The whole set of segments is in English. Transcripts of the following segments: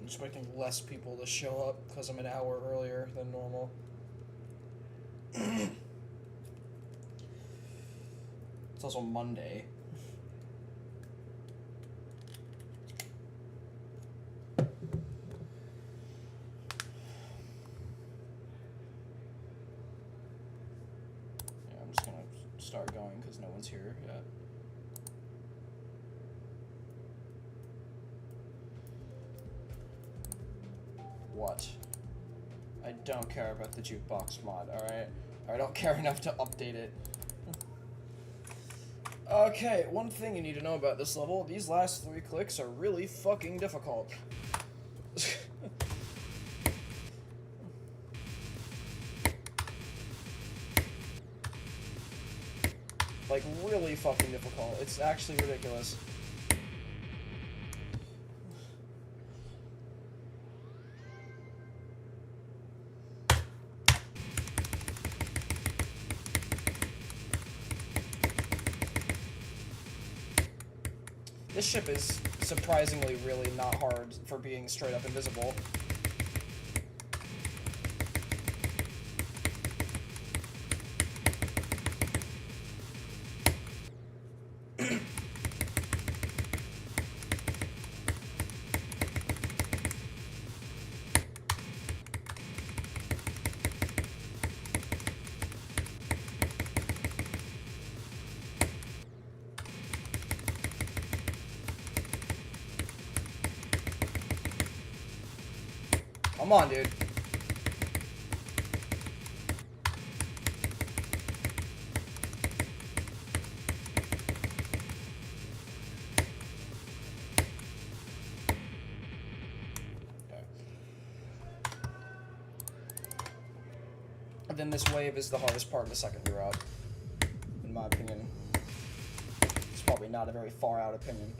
expecting less people to show up because I'm an hour earlier than normal. It's also Monday. Yeah, I'm just gonna start going because no one's here yet. What? I don't care about the jukebox mod, alright? I don't care enough to update it. Okay, one thing you need to know about this level, these last 3 clicks are really fucking difficult. Like, really fucking difficult. It's actually ridiculous. This ship is surprisingly really not hard for being straight up invisible. Come on, dude. Okay. And then this wave is the hardest part of the second route, in my opinion. It's probably not a very far out opinion.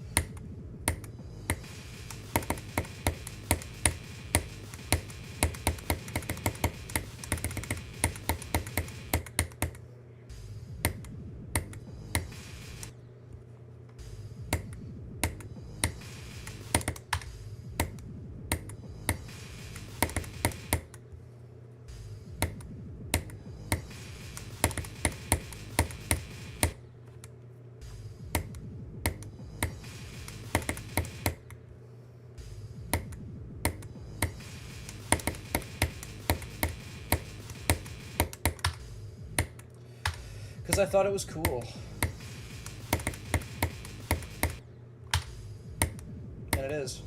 Because I thought it was cool. And it is.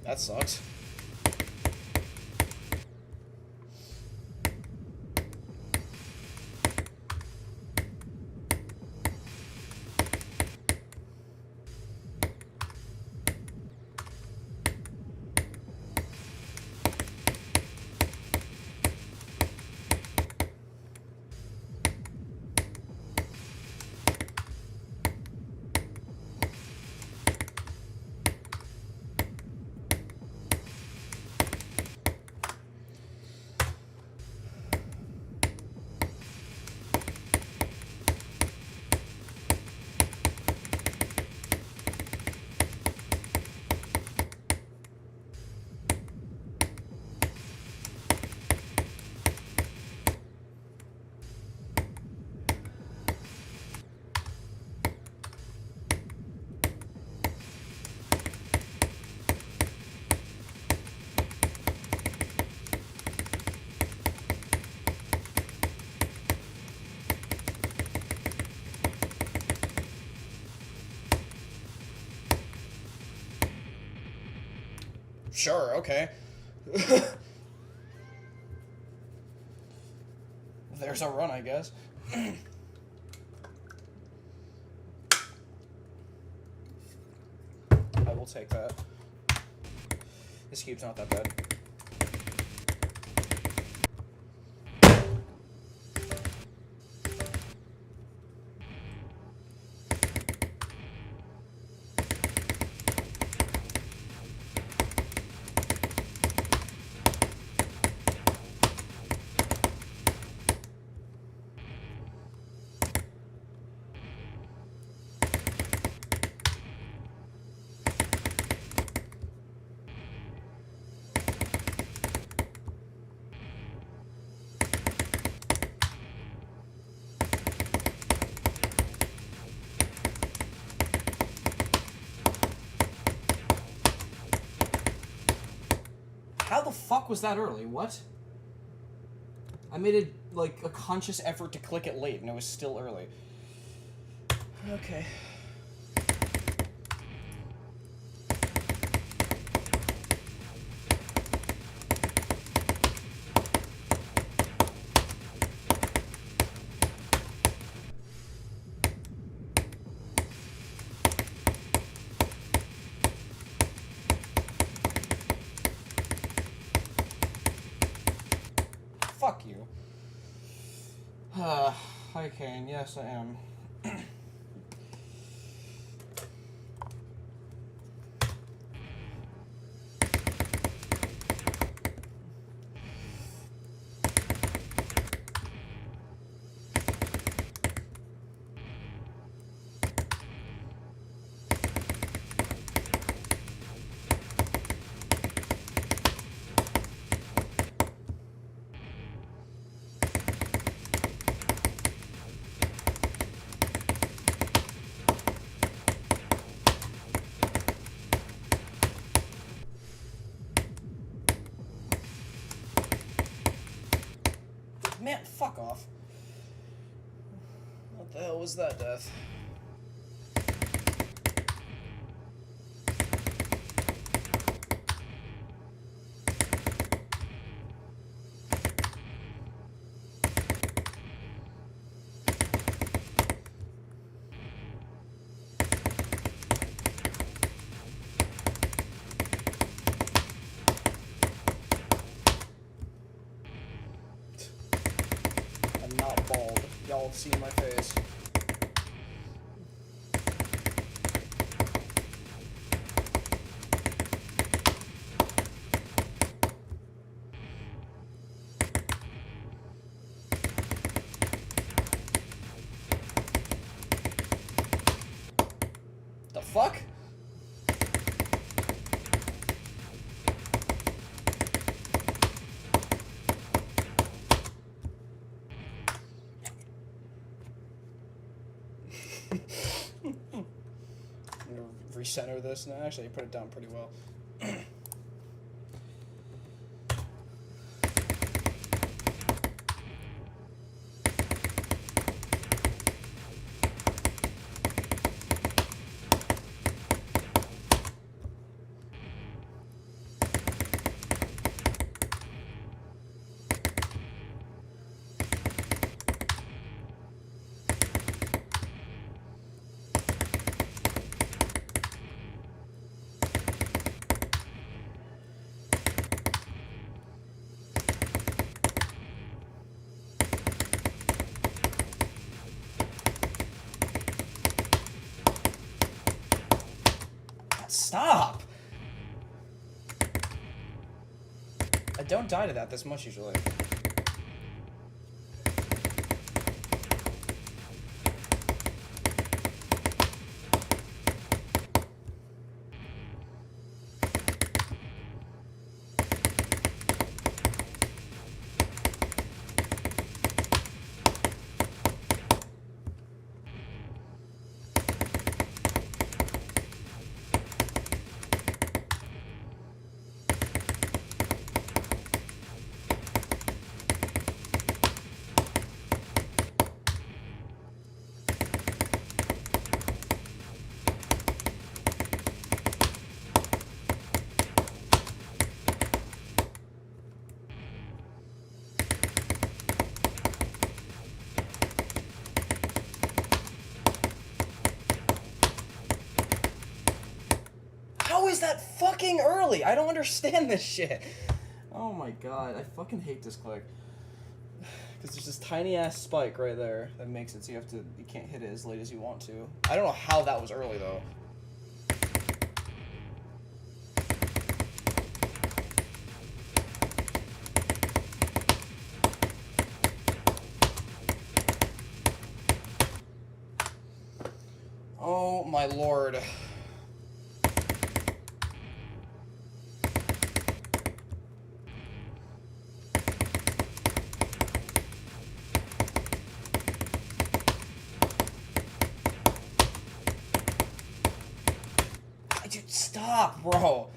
That sucks. Sure, okay. There's a run, I guess. we'll take that. This cube's not that bad. How the fuck was that early? What? I made it, like, a conscious effort to click it late, and it was still early. Okay. Fuck you. Hi, Kane. Yes, I am. Man, fuck off. What the hell was that death? I'm not bald. Y'all have seen my face. The fuck? I'm gonna recenter this. No, actually, I put it down pretty well. Stop! I don't die to that this much usually. that fucking early? I don't understand this shit. Oh my god, I fucking hate this click. Because there's this tiny ass spike right there that makes it so you can't hit it as late as you want to. I don't know how that was early though. Oh my lord. Dude, stop, bro.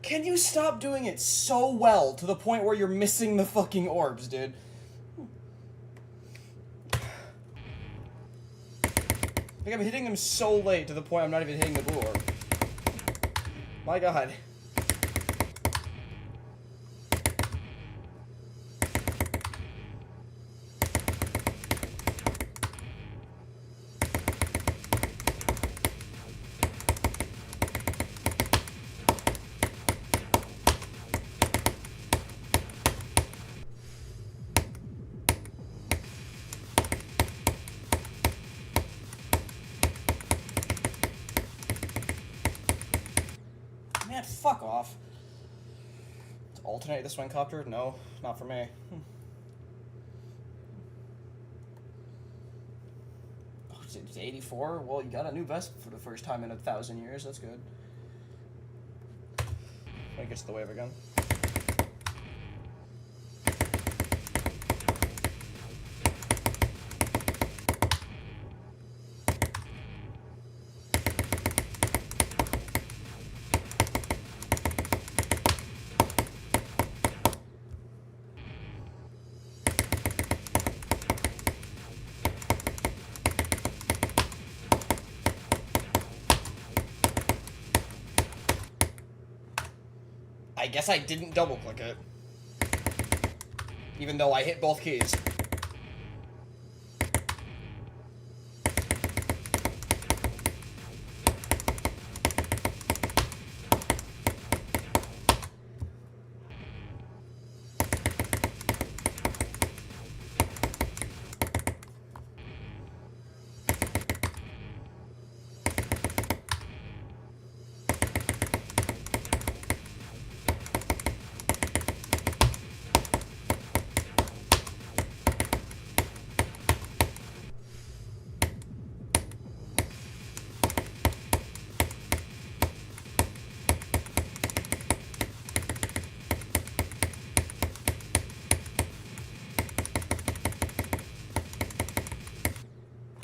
Can you stop doing it so well to the point where you're missing the fucking orbs, dude? Like, I'm hitting them so late to the point I'm not even hitting the blue orb. My god. Man, fuck off. To alternate this wing copter? No, not for me. Oh, it's 84? Well, you got a new vest for the first time in 1,000 years. That's good. When it gets to the wave again. I guess I didn't double click it. Even though I hit both keys.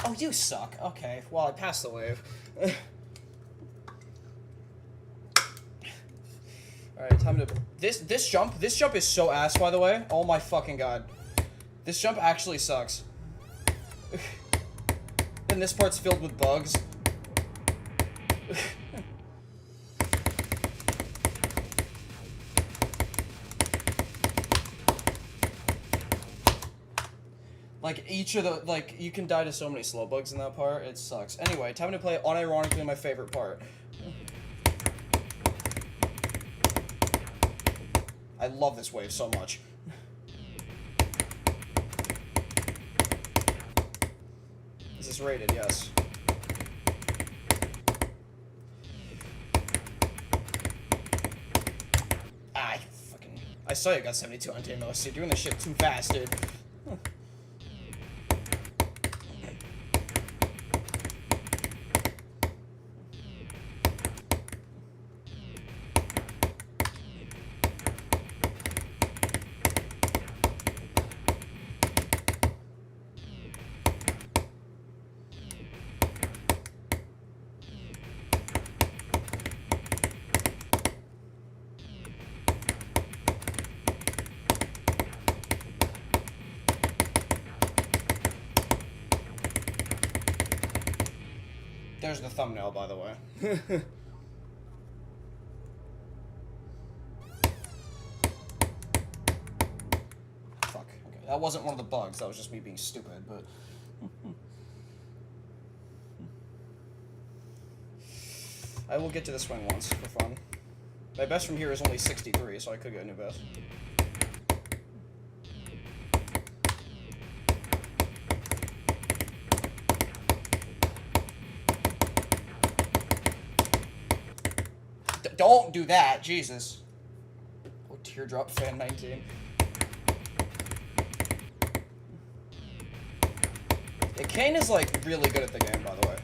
Oh, you suck. Okay, well, I passed the wave. Alright, time to... This jump is so ass, by the way. Oh my fucking god. This jump actually sucks. And this part's filled with bugs. Like, each of the, like, you can die to so many slow bugs in that part, it sucks. Anyway, time to play unironically my favorite part. I love this wave so much. Is this rated? Yes. I saw you got 72 on timeout. You're doing this shit too fast, dude. Huh. There's the thumbnail, by the way. Fuck. Okay, that wasn't one of the bugs. That was just me being stupid, but... I will get to the swing once, for fun. My best from here is only 63, so I could get a new best. Don't do that, Jesus. Oh, teardrop fan 19. Yeah, Kane is like really good at the game, by the way.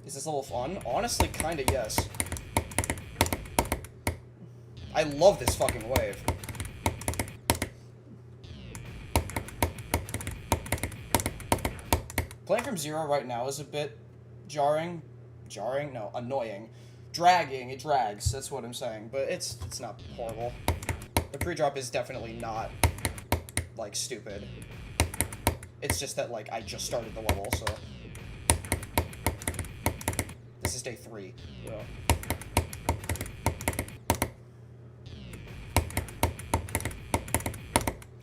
Is this level fun? Honestly, kinda yes. I love this fucking wave. Playing from zero right now is a bit jarring. Jarring? No, annoying. Dragging, it drags, that's what I'm saying. But it's not horrible. The pre-drop is definitely not, like, stupid. It's just that, like, I just started the level, so... This is day 3, so...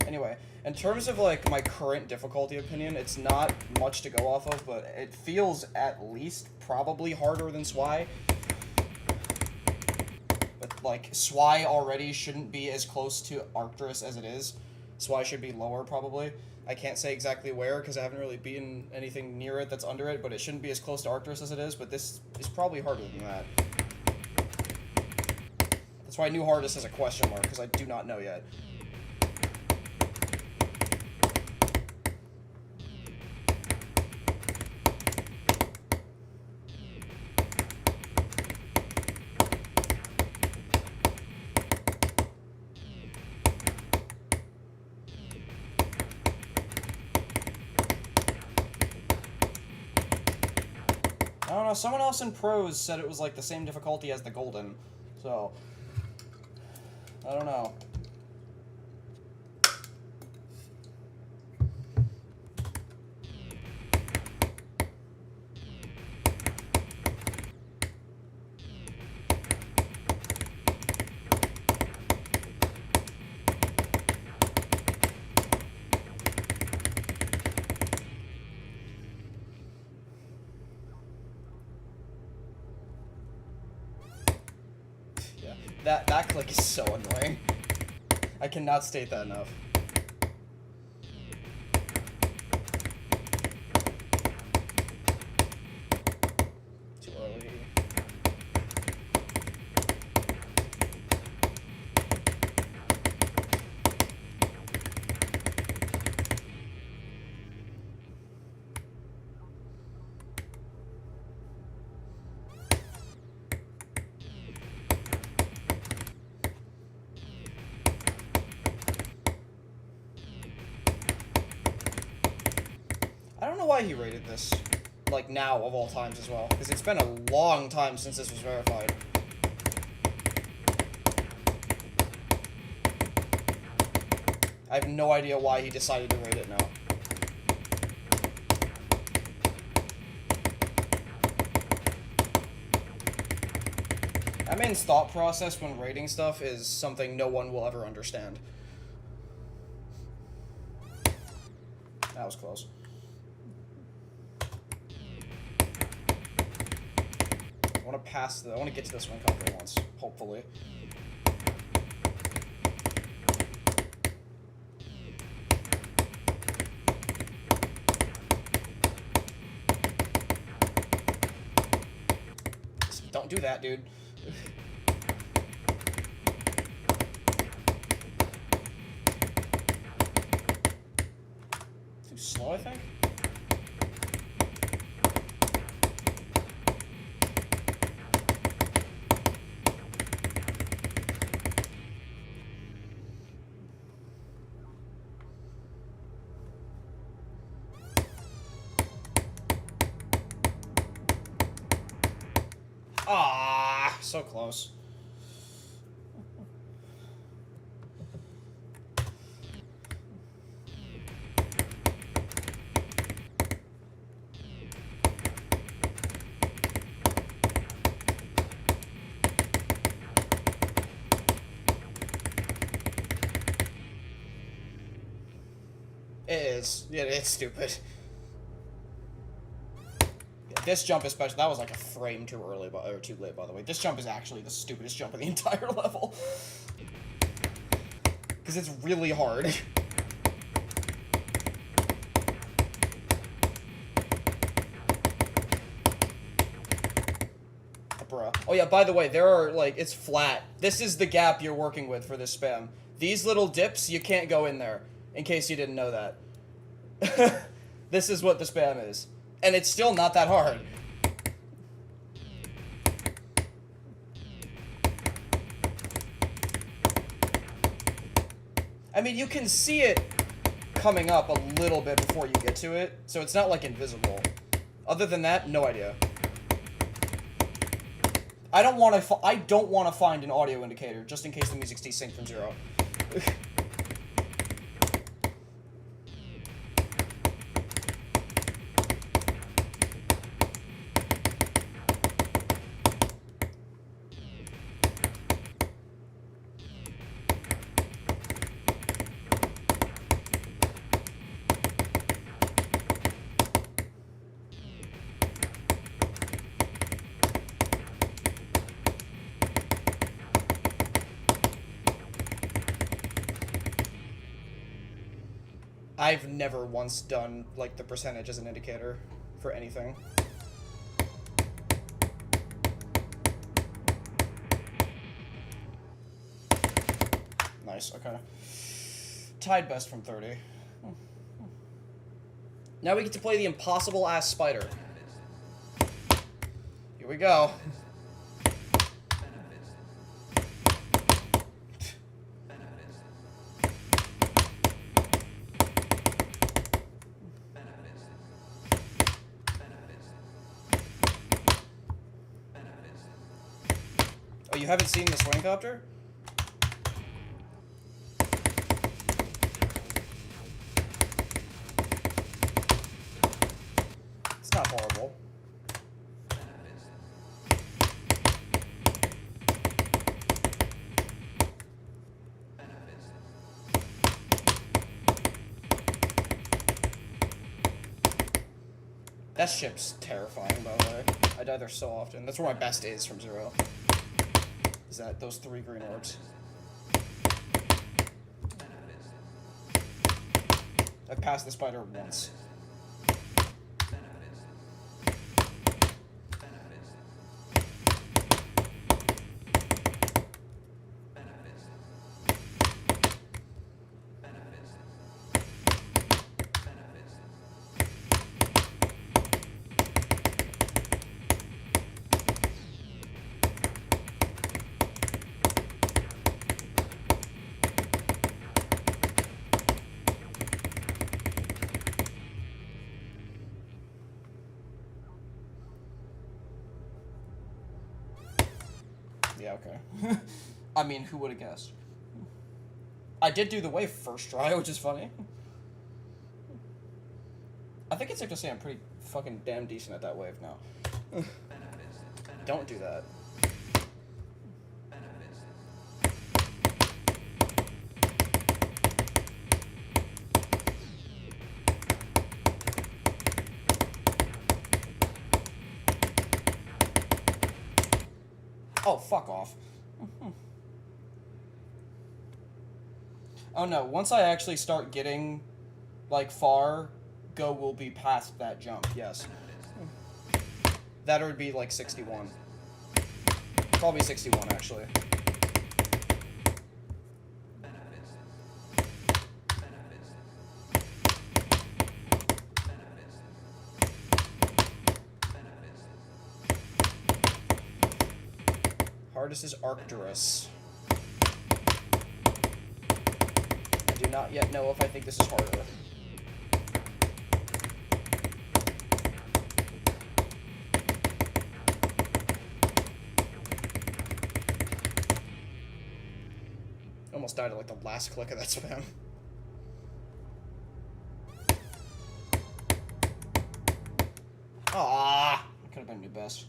Anyway, in terms of, like, my current difficulty opinion, it's not much to go off of, but it feels at least probably harder than Swy. But, like, Swy already shouldn't be as close to Arcturus as it is. Swy should be lower, probably. I can't say exactly where, because I haven't really beaten anything near it that's under it, but it shouldn't be as close to Arcturus as it is, but this is probably harder than that. That's why new hardest has a question mark, because I do not know yet. I don't know, someone else in pros said it was like the same difficulty as the golden, so I don't know. That click is so annoying. I cannot state that enough. Too early. I don't know why he rated this, like, now of all times as well, because it's been a long time since this was verified. I have no idea why he decided to rate it now. That man's thought process when rating stuff is something no one will ever understand. That was close. I want to get to this one counter once, hopefully. Don't do that, dude. Too slow, I think? Ah, so close. It is. Yeah, it's stupid. This jump especially, that was like a frame too early, or too late, by the way. This jump is actually the stupidest jump in the entire level. Because it's really hard. Bruh. Oh yeah, by the way, there are, like, it's flat. This is the gap you're working with for this spam. These little dips, you can't go in there, in case you didn't know that. This is what the spam is. And it's still not that hard. I mean, you can see it coming up a little bit before you get to it, so it's not, like, invisible. Other than that, no idea. I don't want to find an audio indicator, just in case the music's desynced from 0. I've never once done, like, the percentage as an indicator for anything. Nice, okay. Tied best from 30. Now we get to play the impossible-ass spider. Here we go. You haven't seen the swing copter? It's not horrible. That ship's terrifying, by the way. I die there so often. That's where my best is from 0. Is that those 3 green orbs. I've passed the spider once. Yeah, okay. I mean, who would have guessed? I did do the wave first try, which is funny. I think it's safe to say I'm pretty fucking damn decent at that wave now. Don't do that. Oh, fuck off. Oh no, once I actually start getting, like, far, Go will be past that jump, yes. That would be, like, 61. Probably 61, actually. Hardest is Arcturus. I do not yet know if I think this is harder. Almost died at like the last click of that spam. Ah, that could have been your best.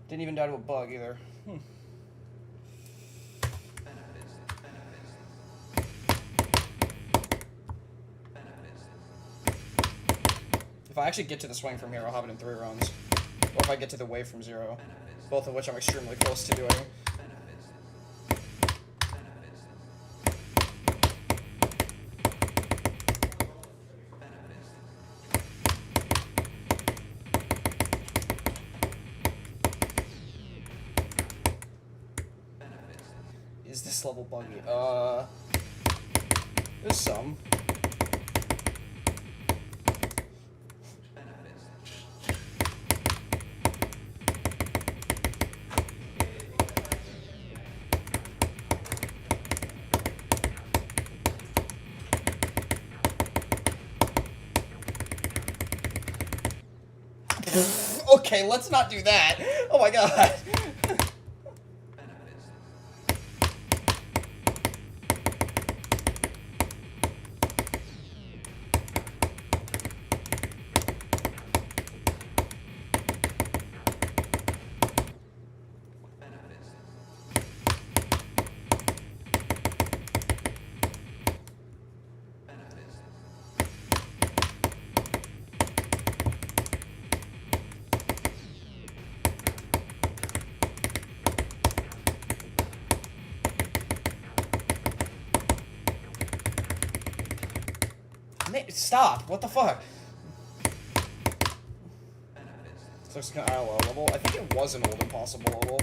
Didn't even die to a bug either. If I actually get to the swing from here, I'll have it in 3 runs. Or if I get to the wave from 0. Both of which I'm extremely close to doing. Is this level buggy? There's some. Okay, let's not do that. Oh my god. Stop! What the fuck? This looks like an ILL level. I think it was an old impossible level.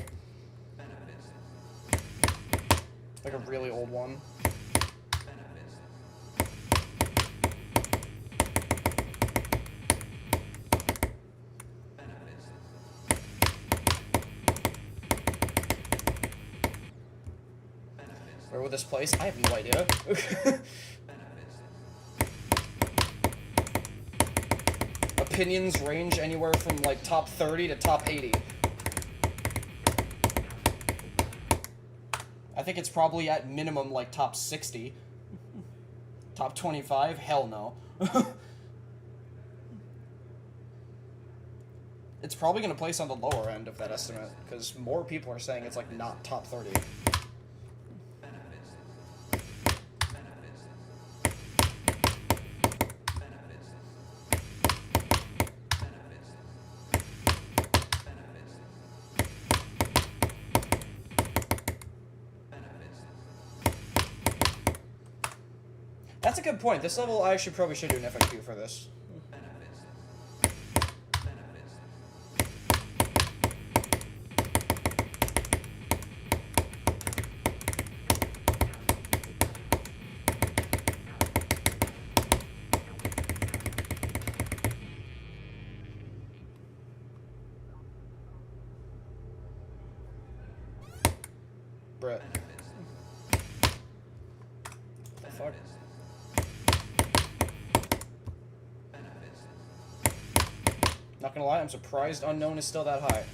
Like a really old one. Where would this place? I have no idea. Opinions range anywhere from like top 30 to top 80. I think it's probably at minimum like top 60. Top 25? Hell no. It's probably going to place on the lower end of that estimate, because more people are saying it's like not top 30. That's a good point. This level, I actually probably should do an FAQ for this. Brett. What the fuck? Not gonna lie, I'm surprised unknown is still that high.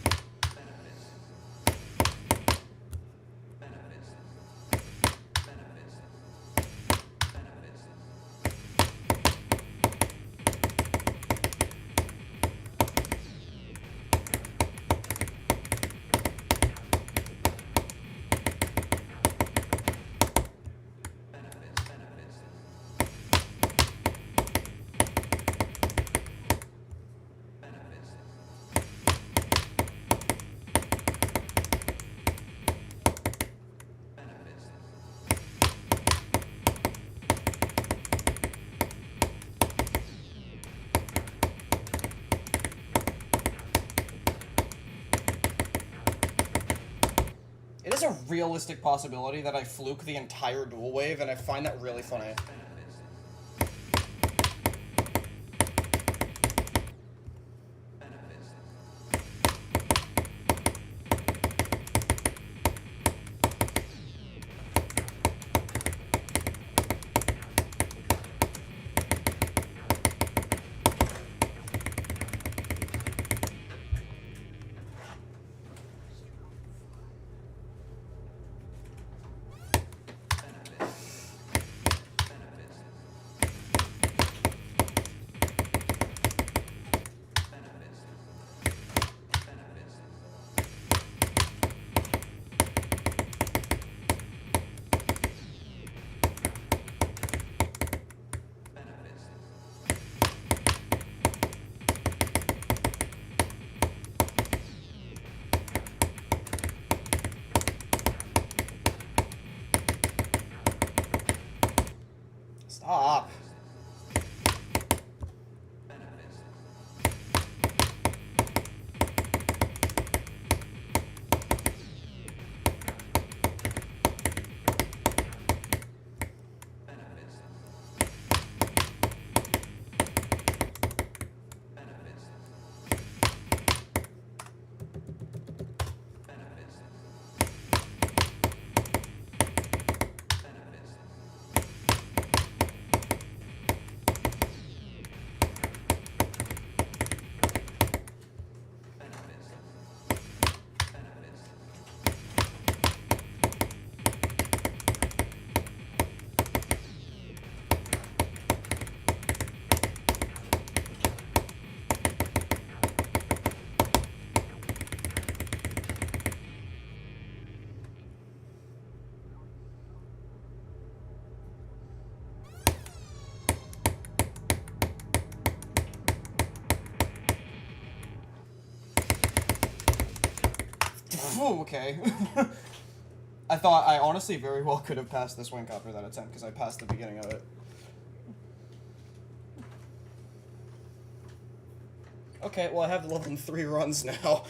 realistic possibility that I fluke the entire dual wave, and I find that really funny. Stop. Oh, okay. I honestly very well could have passed this wing after that attempt, because I passed the beginning of it. Okay, well I have level 3 runs now.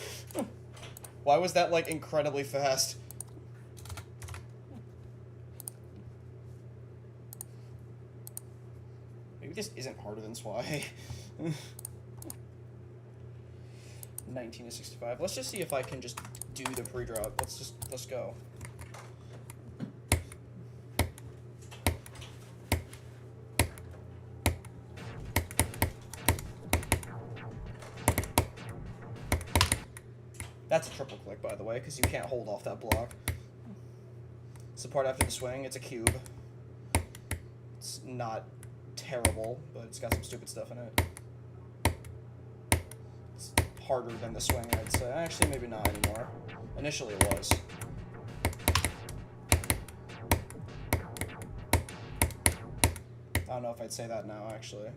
Why was that, like, incredibly fast? Maybe this isn't harder than Swai. 19 to 65. Let's just see if I can just do the pre-drop. Let's go. That's a triple click, by the way, because you can't hold off that block. It's the part after the swing. It's a cube. It's not terrible, but it's got some stupid stuff in it. It's harder than the swing, I'd say. Actually, maybe not anymore. Initially it was. I don't know if I'd say that now, actually.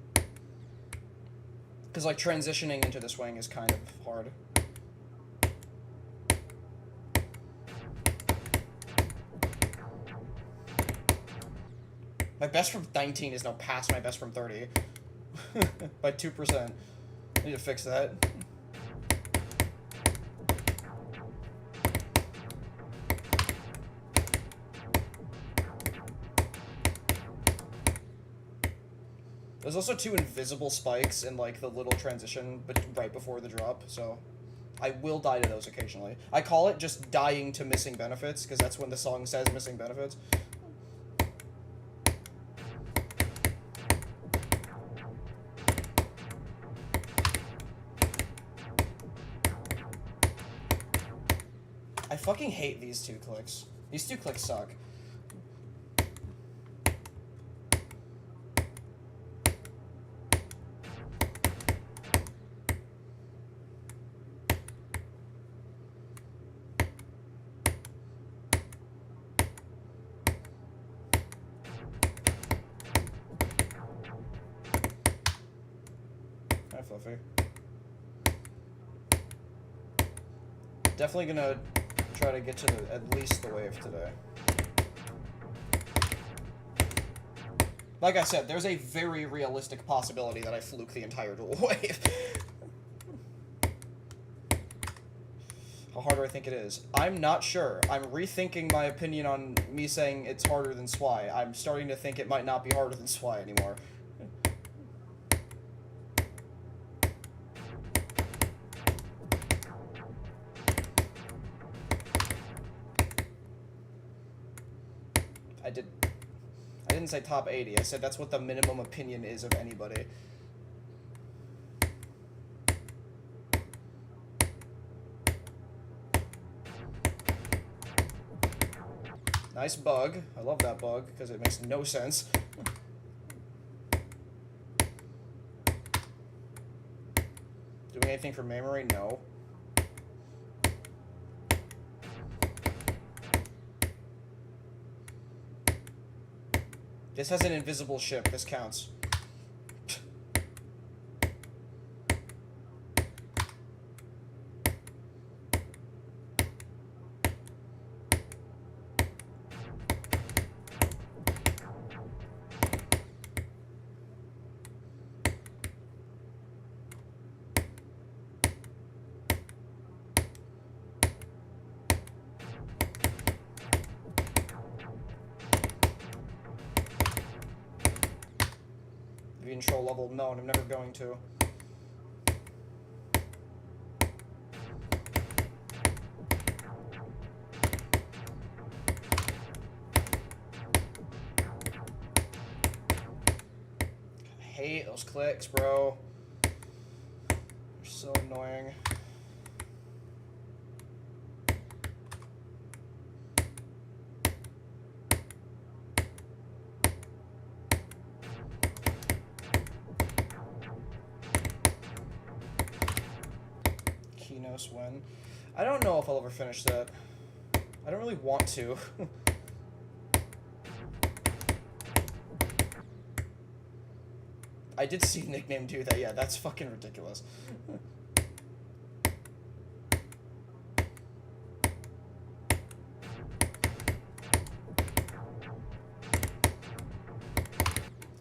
Because, like, transitioning into the swing is kind of hard. My best from 19 is now past my best from 30. By 2%. I need to fix that. There's also 2 invisible spikes in, like, the little transition but right before the drop, so I will die to those occasionally. I call it just dying to missing benefits, because that's when the song says missing benefits. I fucking hate these 2 clicks. These 2 clicks suck. Hi, Fluffy. Definitely gonna try to get to at least the wave today. Like I said, there's a very realistic possibility that I fluke the entire dual wave. How hard do I think it is? I'm not sure. I'm rethinking my opinion on me saying it's harder than SWI. I'm starting to think it might not be harder than SWI anymore. I didn't say top 80. I said that's what the minimum opinion is of anybody. Nice bug. I love that bug because it makes no sense. Doing anything for memory? No. This has an invisible ship. This counts. Control level, no, and I'm never going to. I hate those clicks, bro. They're so annoying. Win. I don't know if I'll ever finish that. I don't really want to. I did see Nickname do that. Yeah, that's fucking ridiculous.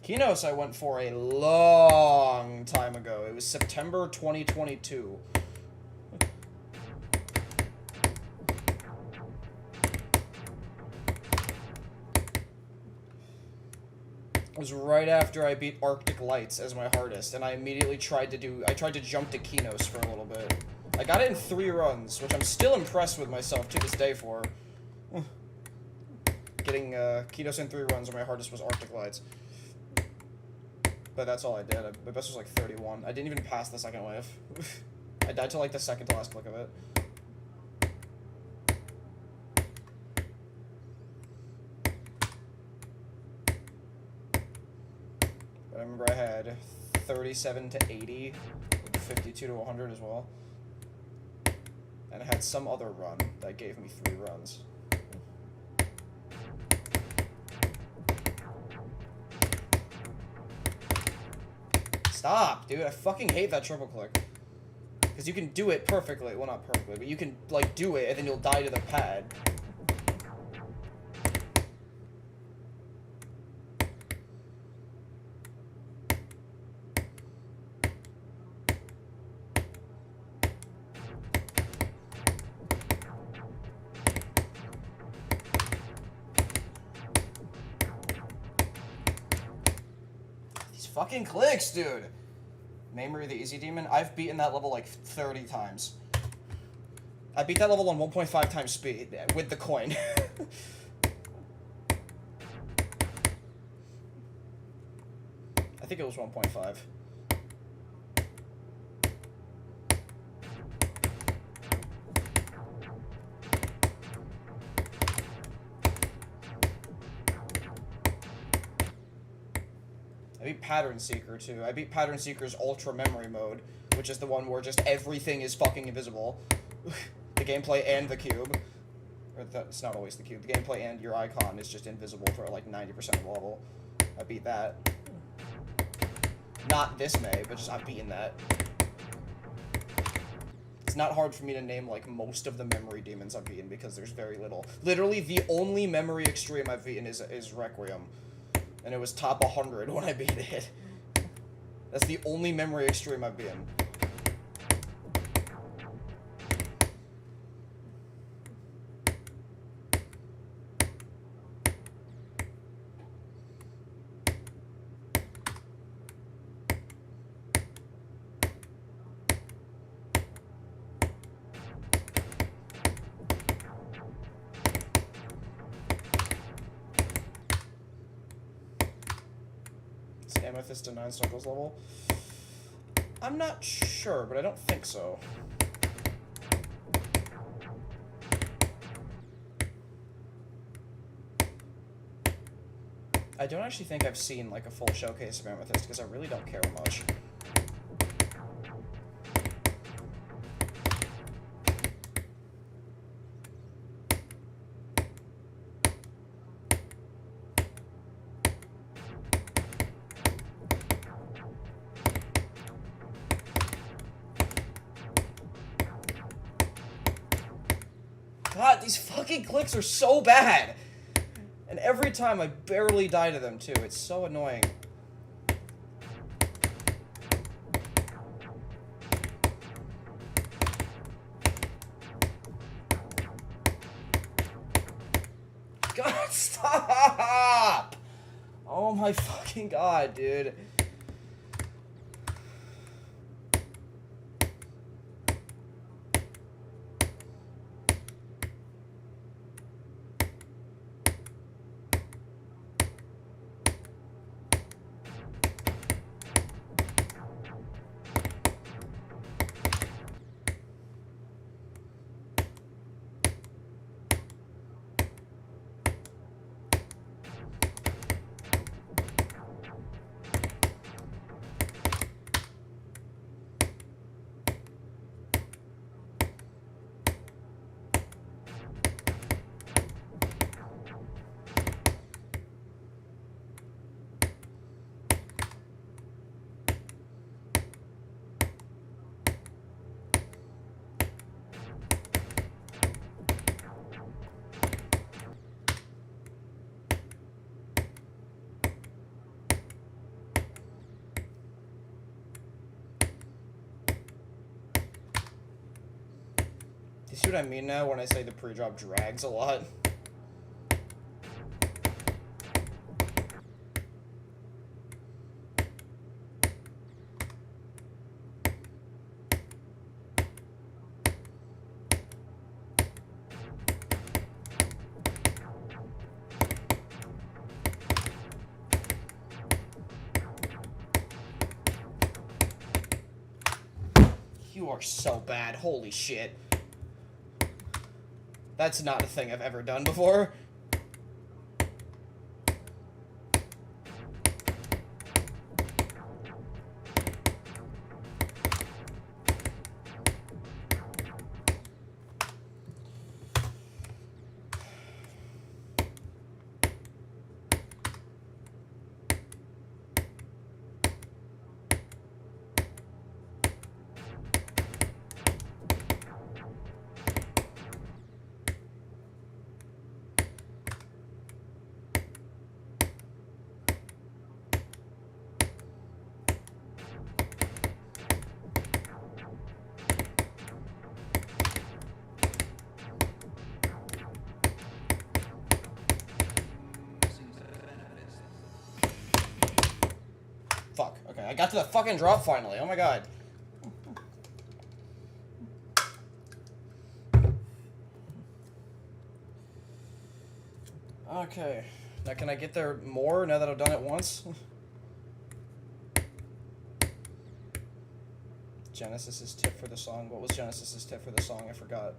Kinos I went for a long time ago. It was September 2022. It was right after I beat Arctic Lights as my hardest, and I immediately tried to jump to Kinos for a little bit. I got it in 3 runs, which I'm still impressed with myself to this day for. Getting Kinos in 3 runs when my hardest was Arctic Lights. But that's all I did. My best was like 31. I didn't even pass the second wave. I died to like the second to last click of it. I remember I had 37 to 80, 52 to 100 as well. And I had some other run that gave me 3 runs. Stop, dude. I fucking hate that triple click. Because you can do it perfectly. Well, not perfectly, but you can, like, do it and then you'll die to the pad. Fucking clicks, dude. Memory the Easy Demon. I've beaten that level like 30 times. I beat that level on 1.5 times speed with the coin. I think it was 1.5. I beat Pattern Seeker, too. I beat Pattern Seeker's Ultra Memory Mode, which is the one where just everything is fucking invisible. The gameplay and the cube. Or it's not always the cube. The gameplay and your icon is just invisible for, like, 90% of the level. I beat that. Not this May, but just I've beaten that. It's not hard for me to name, like, most of the memory demons I've beaten, because there's very little. Literally, the only memory extreme I've beaten is Requiem. And it was top 100 when I beat it. That's the only memory extreme I've been. It's Amethyst to 9 circles level. I'm not sure, but I don't think so. I don't actually think I've seen, like, a full showcase of Amethyst, because I really don't care much. God, these fucking clicks are so bad! And every time I barely die to them, too. It's so annoying. God, stop! Oh my fucking god, dude. You see what I mean now when I say the pre-drop drags a lot? You are so bad, holy shit. That's not a thing I've ever done before. Fuck. Okay, I got to the fucking drop finally. Oh my god. Okay. Now can I get there more now that I've done it once? Genesis's tip for the song. What was Genesis's tip for the song? I forgot.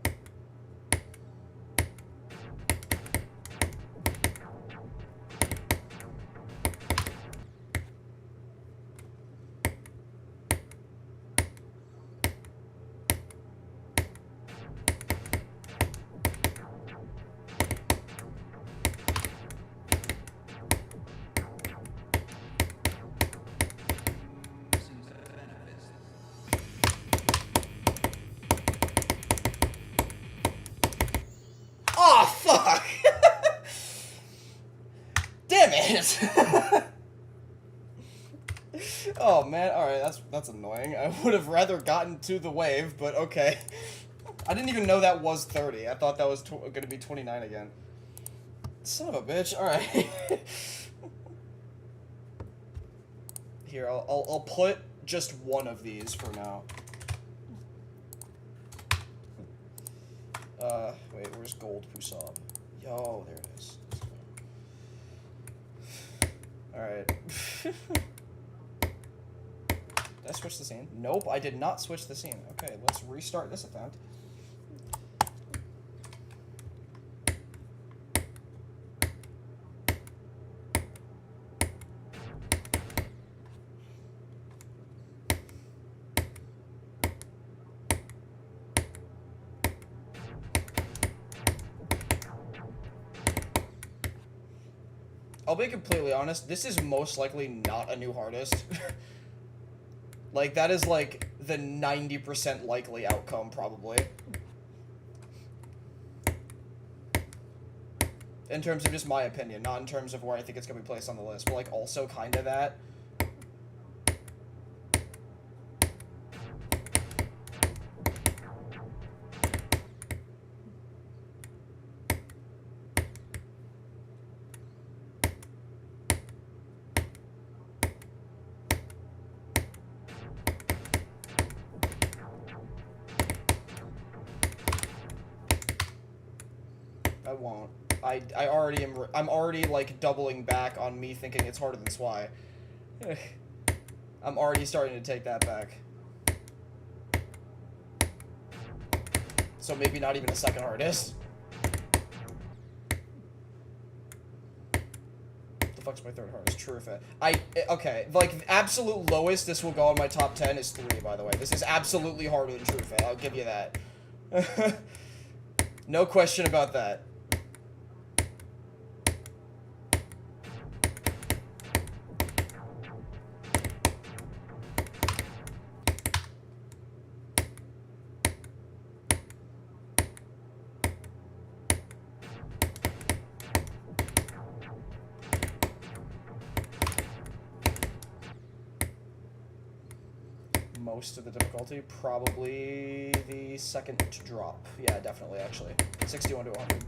Oh, fuck! Damn it! Oh, man. Alright, that's annoying. I would have rather gotten to the wave, but okay. I didn't even know that was 30. I thought that was gonna be 29 again. Son of a bitch. Alright. Here, I'll put just one of these for now. Wait, where's Gold Pusab? Yo, there it is. Alright. I switch the scene? Nope, I did not switch the scene. Okay, let's restart this attempt. I'll be completely honest, this is most likely not a new hard disk. Like, that is, like, the 90% likely outcome, probably. In terms of just my opinion, not in terms of where I think it's gonna be placed on the list, but, like, also kind of that. I won't. I already am. I'm already like doubling back on me thinking it's harder than SWI. I'm already starting to take that back. So maybe not even a second hard disk. The fuck's my third hardest? True fit. Okay, like absolute lowest this will go on my top 10 is 3. By the way, this is absolutely harder than True fit. I'll give you that. No question about that. Most of the difficulty, probably the second drop. Yeah, definitely, actually. 61 to 100.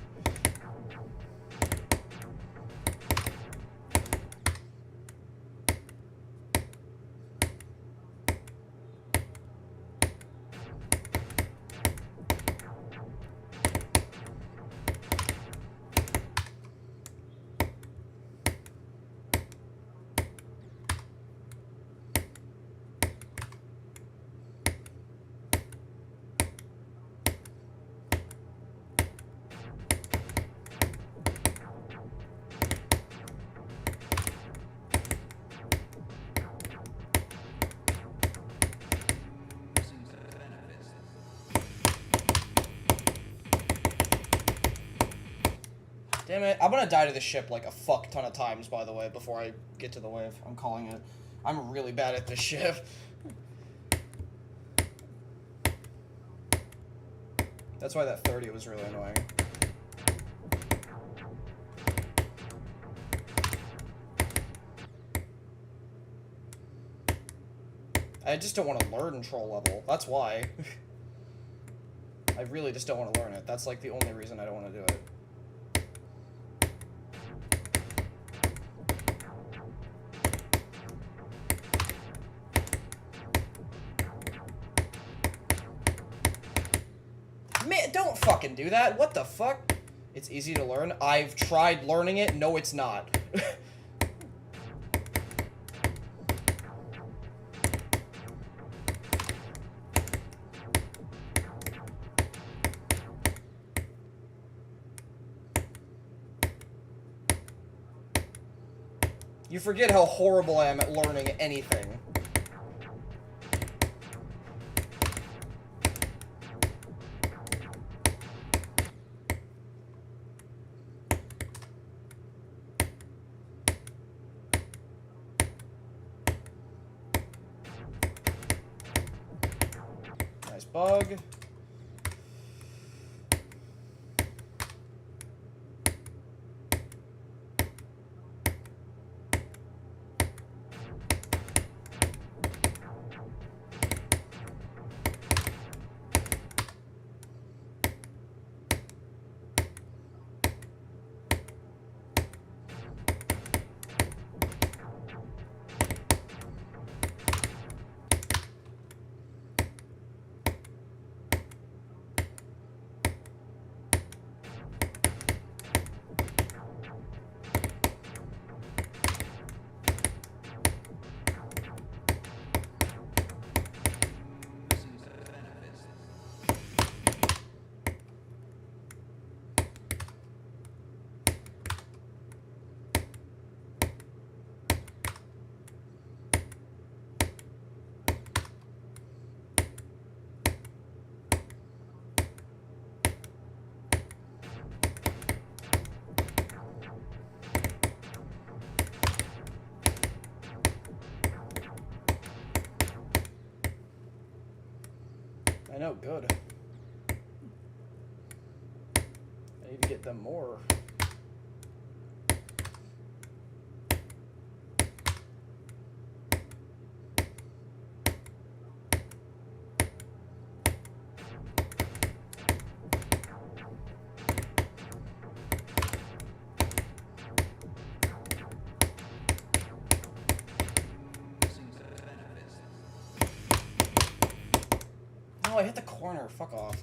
Damn it. I'm gonna die to the ship like a fuck ton of times, by the way, before I get to the wave. I'm calling it. I'm really bad at this ship. That's why that 30 was really annoying. I just don't want to learn troll level. That's why. I really just don't want to learn it. That's like the only reason I don't want to do it. Man, don't fucking do that. What the fuck? It's easy to learn. I've tried learning it. No, it's not. You forget how horrible I am at learning anything. Nice bug. know, good. I need to get them more. No, I hit the corner. Fuck off.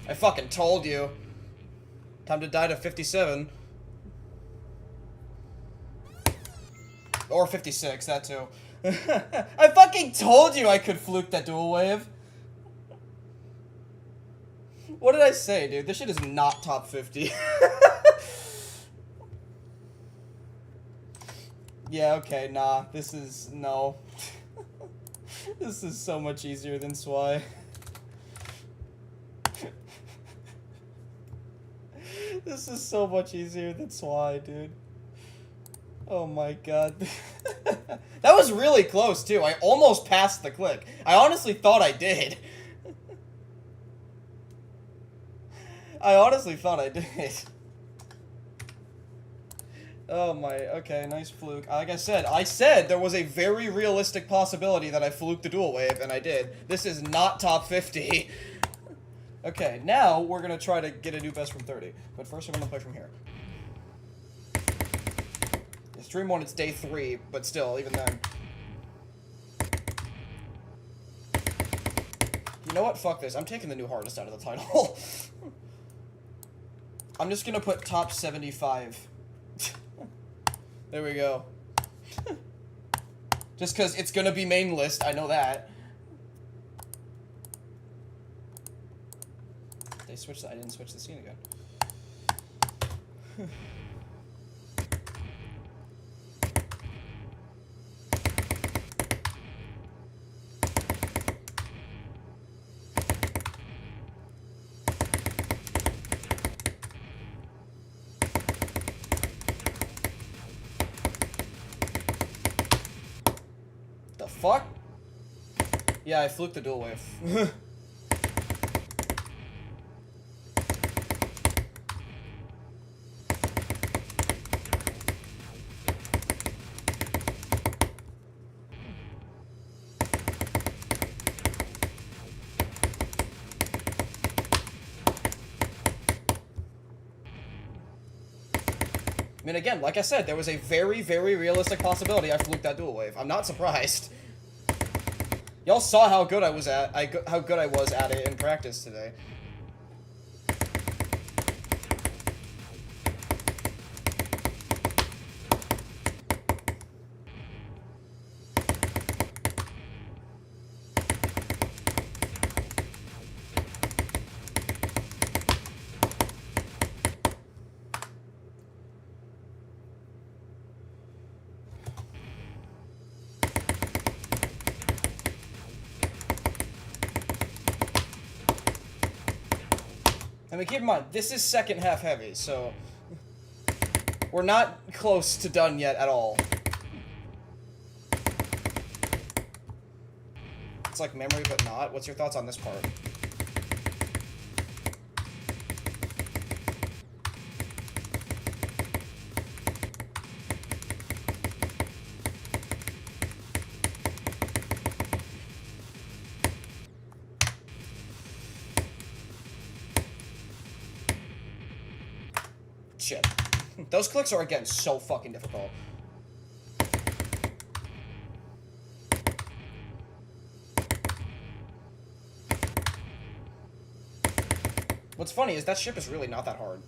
I fucking told you. Time to die to 57. Or 56, that too. I fucking told you I could fluke that dual wave. What did I say, dude? This shit is not top 50. Yeah, okay, nah. This is... no. This is so much easier than Swy. This is so much easier than Swy, dude. Oh my god. That was really close, too. I almost passed the click. I honestly thought I did. I honestly thought I did. Oh my, okay, nice fluke. Like I said there was a very realistic possibility that I fluked the dual wave, and I did. This is not top 50. Okay, now we're gonna try to get a new best from 30. But first, I'm gonna play from here. Stream 1, it's day 3, but still, even then. You know what? Fuck this. I'm taking the new hardest out of the title. I'm just gonna put top 75. There we go. Just because it's gonna be main list, I know that. They switched. I didn't switch the scene again. The fuck? Yeah, I fluked the dual wave. I mean, again, like I said, there was a very, very realistic possibility I fluked that dual wave. I'm not surprised. Y'all saw how good I was at it in practice today. I mean, keep in mind, this is second half heavy, so we're not close to done yet at all. It's like memory, but not. What's your thoughts on this part? Shit. Those clicks are, again, so fucking difficult. What's funny is that ship is really not that hard.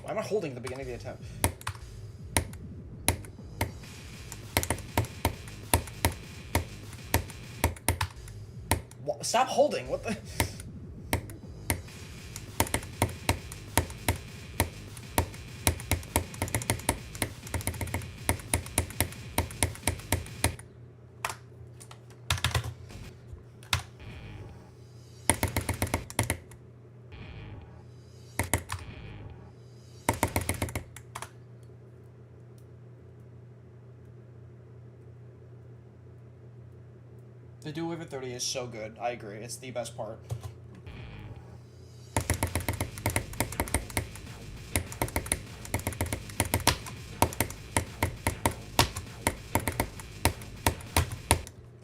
Why am I holding at the beginning of the attempt? What? Stop holding! What the? The dual wave at 30 is so good. I agree. It's the best part.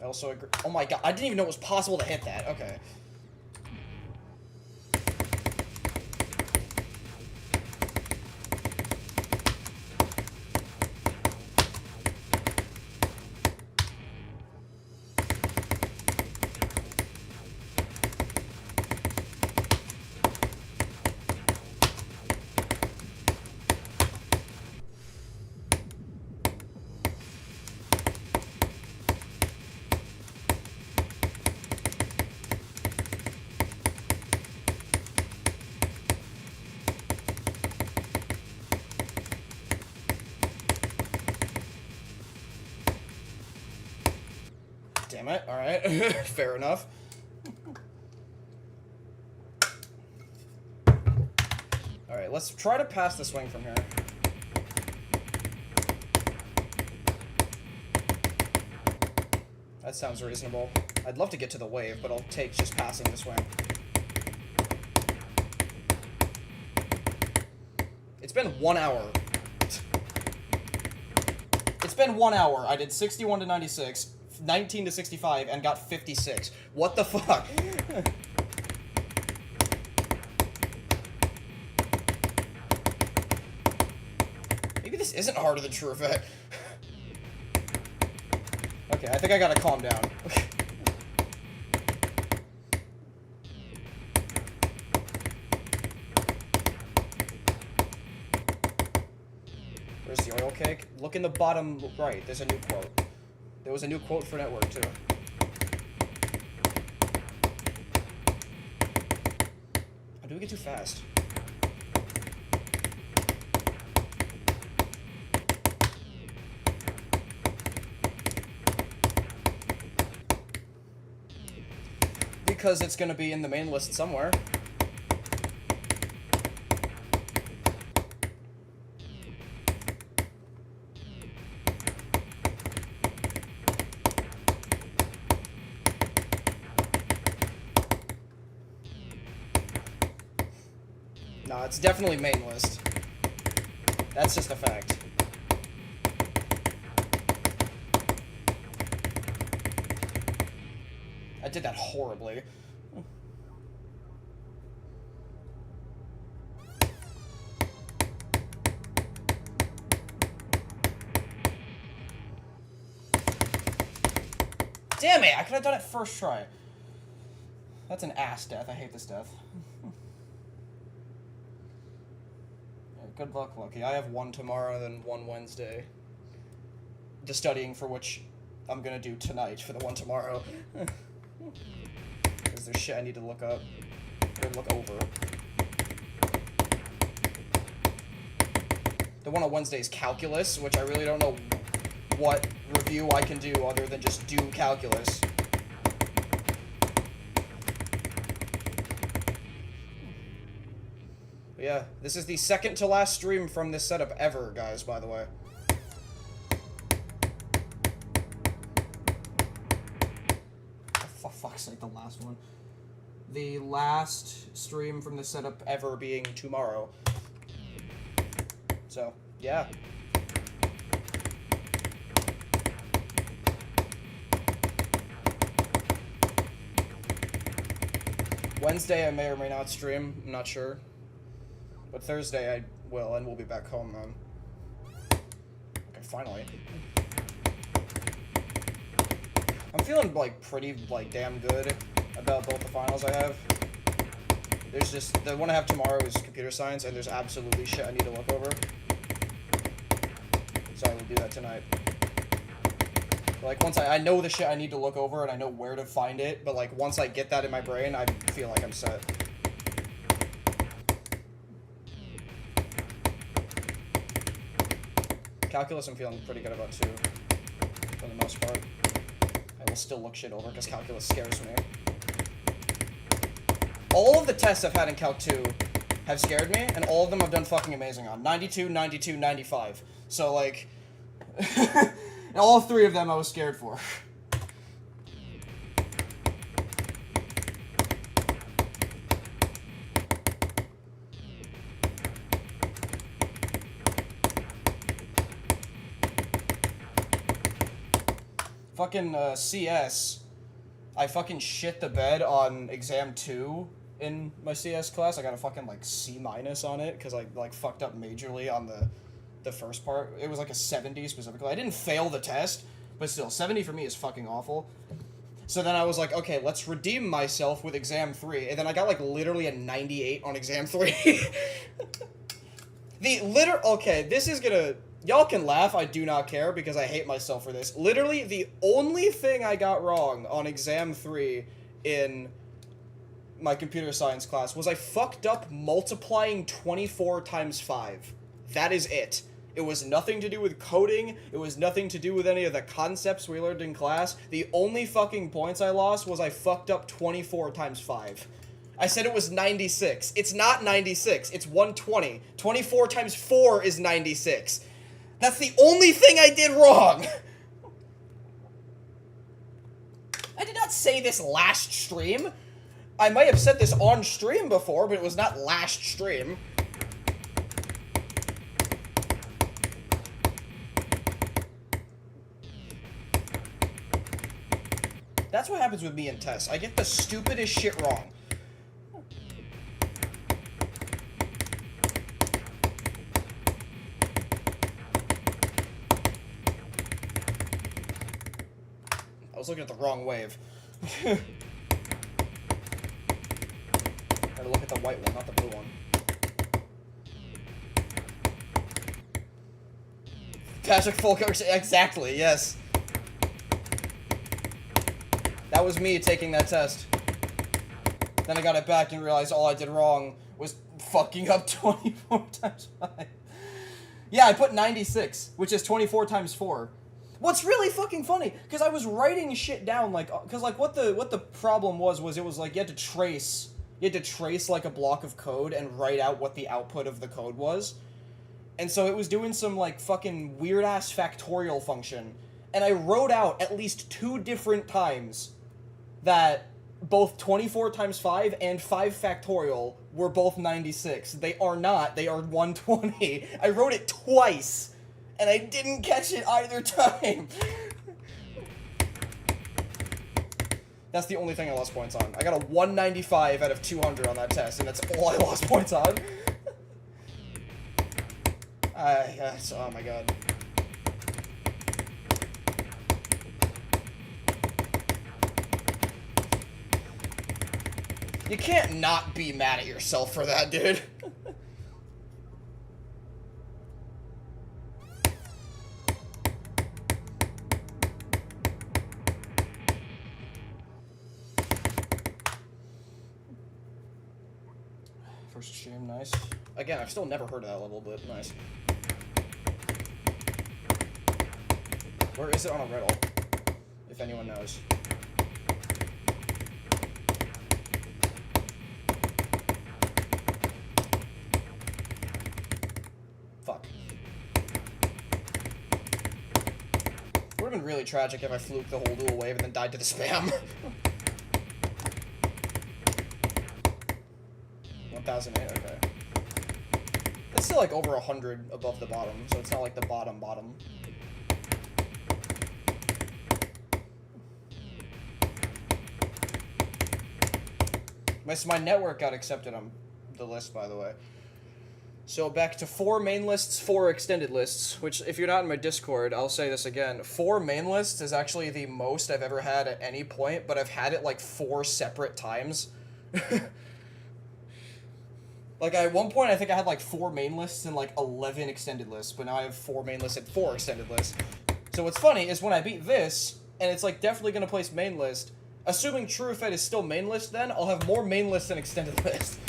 I also agree. Oh my god, I didn't even know it was possible to hit that. Okay. Damn it, alright. Fair enough. Alright, let's try to pass the swing from here. That sounds reasonable. I'd love to get to the wave, but I'll take just passing the swing. It's been 1 hour. It's been 1 hour. I did 61 to 96. 19 to 65 and got 56. What the fuck? Maybe this isn't harder than True Effect. Okay, I think I gotta calm down. Where's the oil cake? Look in the bottom right. There's a new quote. There was a new quote for Network, too. I'm doing it too fast. Because it's gonna be in the main list somewhere. No, it's definitely main list. That's just a fact. I did that horribly. Damn it! I could have done it first try. That's an ass death. I hate this death. Good luck, Lucky. I have one tomorrow, then one Wednesday. The studying for which I'm gonna do tonight for the one tomorrow. Because there's shit I need to look up. Or look over. The one on Wednesday is calculus, which I really don't know what review I can do other than just do calculus. But yeah, this is the second to last stream from this setup ever, guys, by the way. For fuck's sake, the last one. The last stream from this setup ever being tomorrow. So, yeah. Wednesday I may or may not stream, I'm not sure. But Thursday I will, and we'll be back home then. Okay, finally. I'm feeling, like, pretty, like, damn good about both the finals I have. There's just, the one I have tomorrow is computer science, and there's absolutely shit I need to look over. So I will do that tonight. Like, once I know the shit I need to look over, and I know where to find it, but, like, once I get that in my brain, I feel like I'm set. Calculus I'm feeling pretty good about, too, for the most part. I will still look shit over, because calculus scares me. All of the tests I've had in Calc 2 have scared me, and all of them I've done fucking amazing on. 92, 92, 95. So, like... And all three of them I was scared for. Fucking CS, I fucking shit the bed on exam 2 in my CS class. I got a fucking like C- on it because I like fucked up majorly on the first part. It was like a 70 specifically. I didn't fail the test, but still, 70 for me is fucking awful. So then I was like, okay, let's redeem myself with exam 3, and then I got like literally a 98 on exam 3. Okay, this is gonna, y'all can laugh, I do not care, because I hate myself for this. Literally, the only thing I got wrong on exam 3 in my computer science class was I fucked up multiplying 24 times 5. That is it. It was nothing to do with coding. It was nothing to do with any of the concepts we learned in class. The only fucking points I lost was I fucked up 24 times 5. I said it was 96. It's not 96. It's 120. 24 times 4 is 96. That's the only thing I did wrong. I did not say this last stream. I might have said this on stream before, but it was not last stream. That's what happens with me in tests. I get the stupidest shit wrong. I was looking at the wrong wave. Gotta look at the white one, not the blue one. Patrick Fulker, exactly, yes. That was me taking that test. Then I got it back and realized all I did wrong was fucking up 24 times 5. Yeah, I put 96, which is 24 times 4. What's really fucking funny, because I was writing shit down, like, because, like, what the problem was it was, like, you had to trace, like, a block of code and write out what the output of the code was. And so it was doing some, like, fucking weird-ass factorial function. And I wrote out at least 2 different times that both 24 times 5 and 5 factorial were both 96. They are not. They are 120. I wrote it twice, and I didn't catch it either time. That's the only thing I lost points on. I got a 195 out of 200 on that test, and that's all I lost points on. Oh my god. You can't not be mad at yourself for that, dude. First stream, nice. Again, I've still never heard of that level, but nice. Where is it on a riddle? If anyone knows. been really tragic if I fluked the whole dual wave and then died to the spam. 1008, okay. That's still like over 100 above the bottom, so it's not like the bottom. My network got accepted on the list, by the way. So back to 4 main lists, 4 extended lists, which if you're not in my Discord, I'll say this again. 4 main lists is actually the most I've ever had at any point, but I've had it like 4 separate times. Like at one point I think I had like 4 main lists and like 11 extended lists, but now I have 4 main lists and 4 extended lists. So what's funny is when I beat this, and it's like definitely gonna place main list, assuming True Fate is still main list then, I'll have more main lists than extended lists.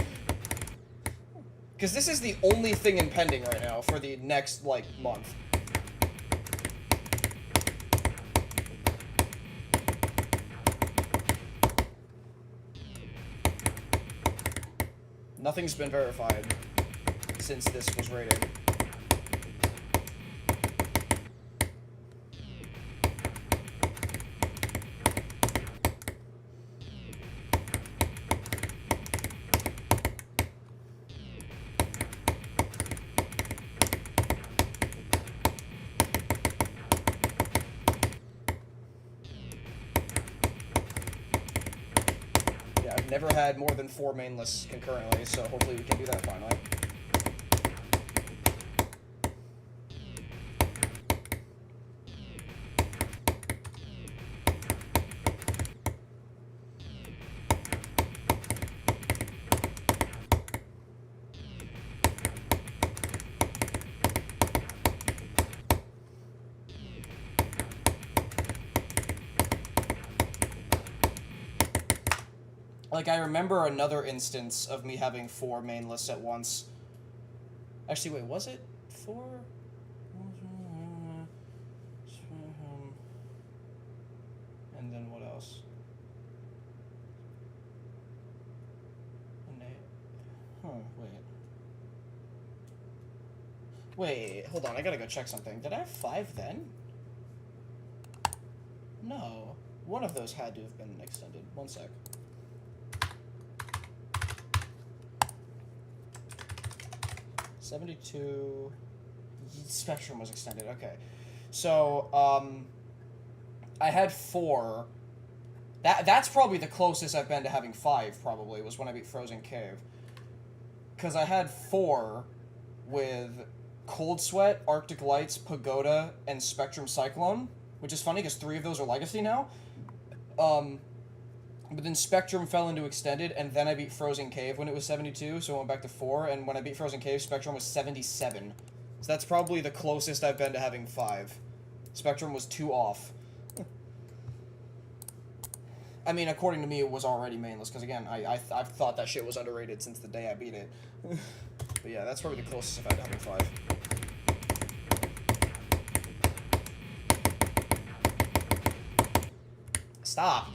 Because this is the only thing impending right now for the next, like, month. Nothing's been verified since this was rated. Never had more than 4 main lists concurrently, so hopefully we can do that finally. Like, I remember another instance of me having 4 main lists at once. Actually, wait, was it 4? And then what else? Huh, wait. Wait, hold on, I gotta go check something. Did I have 5 then? No. One of those had to have been extended. One sec. '72 Spectrum was extended. Okay, so I had 4. That's probably the closest I've been to having 5. Probably was when I beat Frozen Cave, because I had 4 with Cold Sweat, Arctic Lights, Pagoda, and Spectrum Cyclone, which is funny because 3 of those are Legacy now. But then Spectrum fell into Extended, and then I beat Frozen Cave when it was 72, so I went back to 4, and when I beat Frozen Cave, Spectrum was 77. So that's probably the closest I've been to having 5. Spectrum was 2 off. I mean, according to me, it was already mainless, because again, I've thought that shit was underrated since the day I beat it. But yeah, that's probably the closest I've had to having 5. Stop!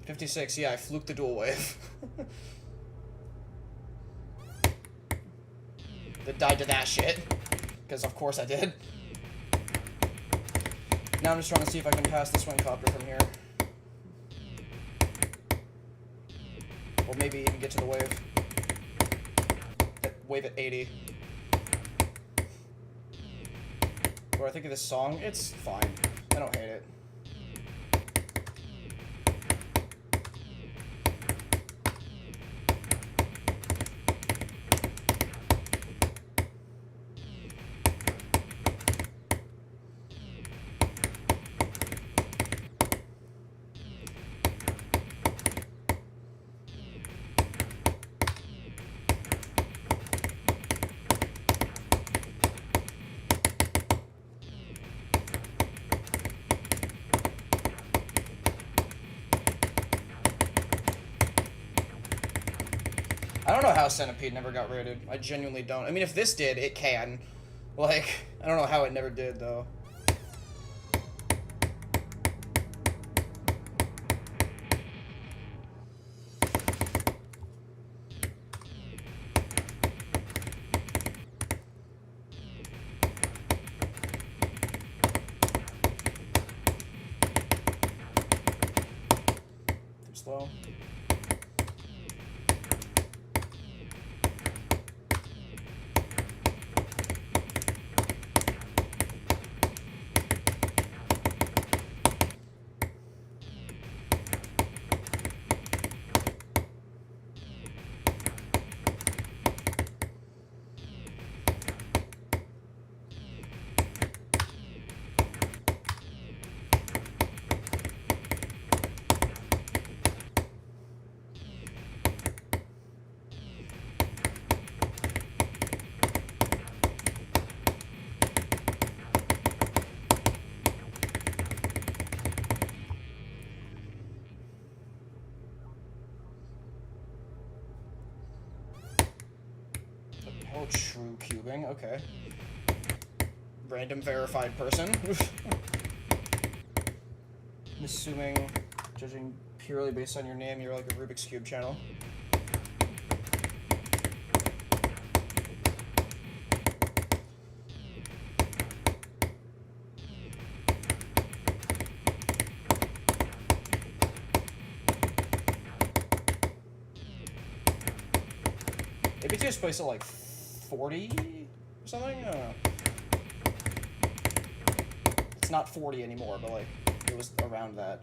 56, yeah, I fluked the dual wave. That died to that shit. Because of course I did. Now I'm just trying to see if I can pass the swing copter from here. Or maybe even get to the wave. Wave at 80. What do I think of this song? It's fine. I don't hate it. don't know how Centipede never got rated. I genuinely don't. I mean, if this did, it can. Like, I don't know how it never did, though. Too slow. Oh, true cubing, okay. Random verified person. I'm assuming, judging purely based on your name, you're like a Rubik's Cube channel. LV2 is placed at like 40 or something? I don't know. It's not 40 anymore, but like, it was around that.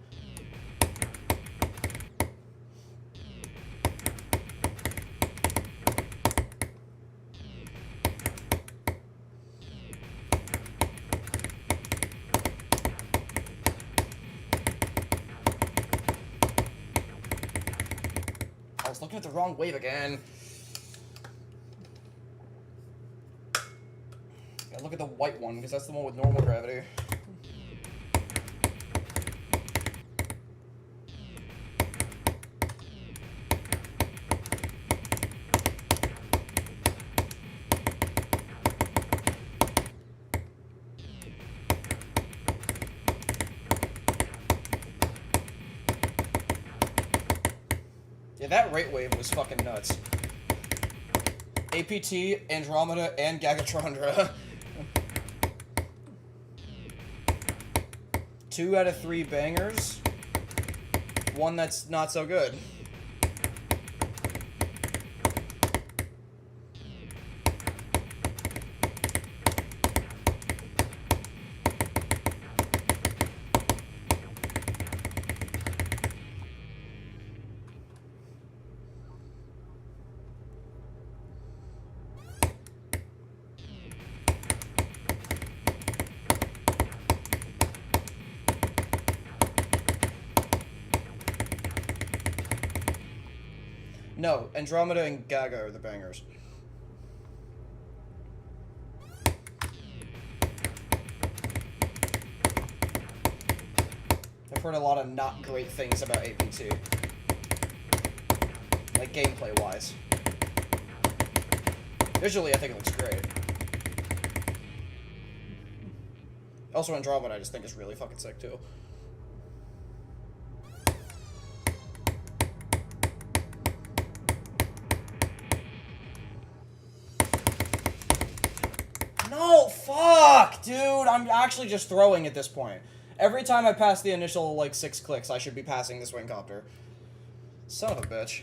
I was looking at the wrong wave again. Look at the white one, because that's the one with normal gravity. Yeah, that rate wave was fucking nuts. APT, Andromeda, and Gagatrondra. 2 out of 3 bangers. 1 that's not so good. No, Andromeda and Gaga are the bangers. I've heard a lot of not great things about APT. Like, gameplay-wise. Visually, I think it looks great. Also, Andromeda, I just think is really fucking sick, too. No, fuck, dude, I'm actually just throwing at this point. Every time I pass the initial, like, 6 clicks, I should be passing this wingcopter. Son of a bitch.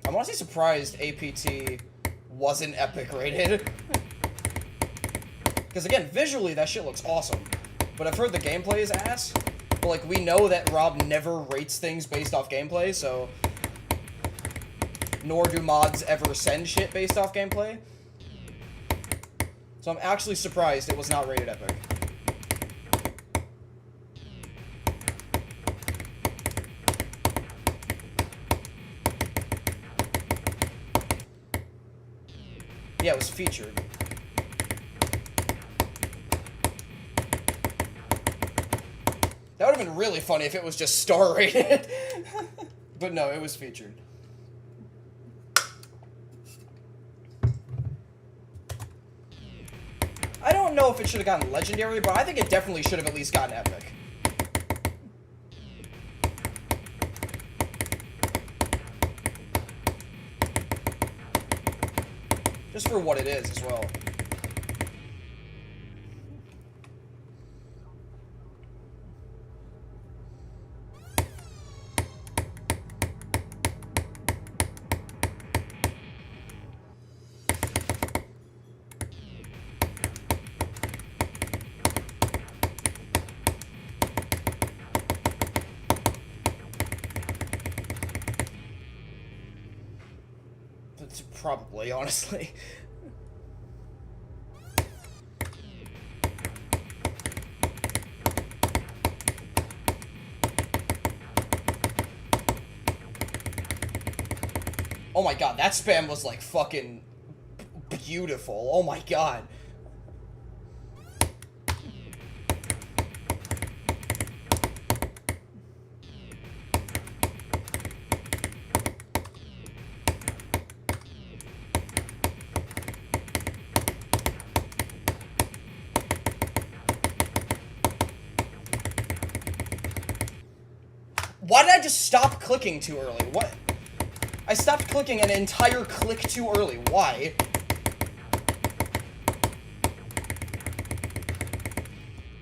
I'm honestly surprised APT wasn't epic rated. Because again, visually that shit looks awesome. But I've heard the gameplay is ass. But like, we know that Rob never rates things based off gameplay, so... Nor do mods ever send shit based off gameplay. So I'm actually surprised it was not rated epic. Yeah, it was featured. That would have been really funny if it was just star rated. But no, it was featured. I don't know if it should have gotten legendary, but I think it definitely should have at least gotten epic. Just for what it is as well. Probably, honestly. Oh my god, that spam was like fucking beautiful. Oh my god. Why did I just stop clicking too early? What? I stopped clicking an entire click too early. Why?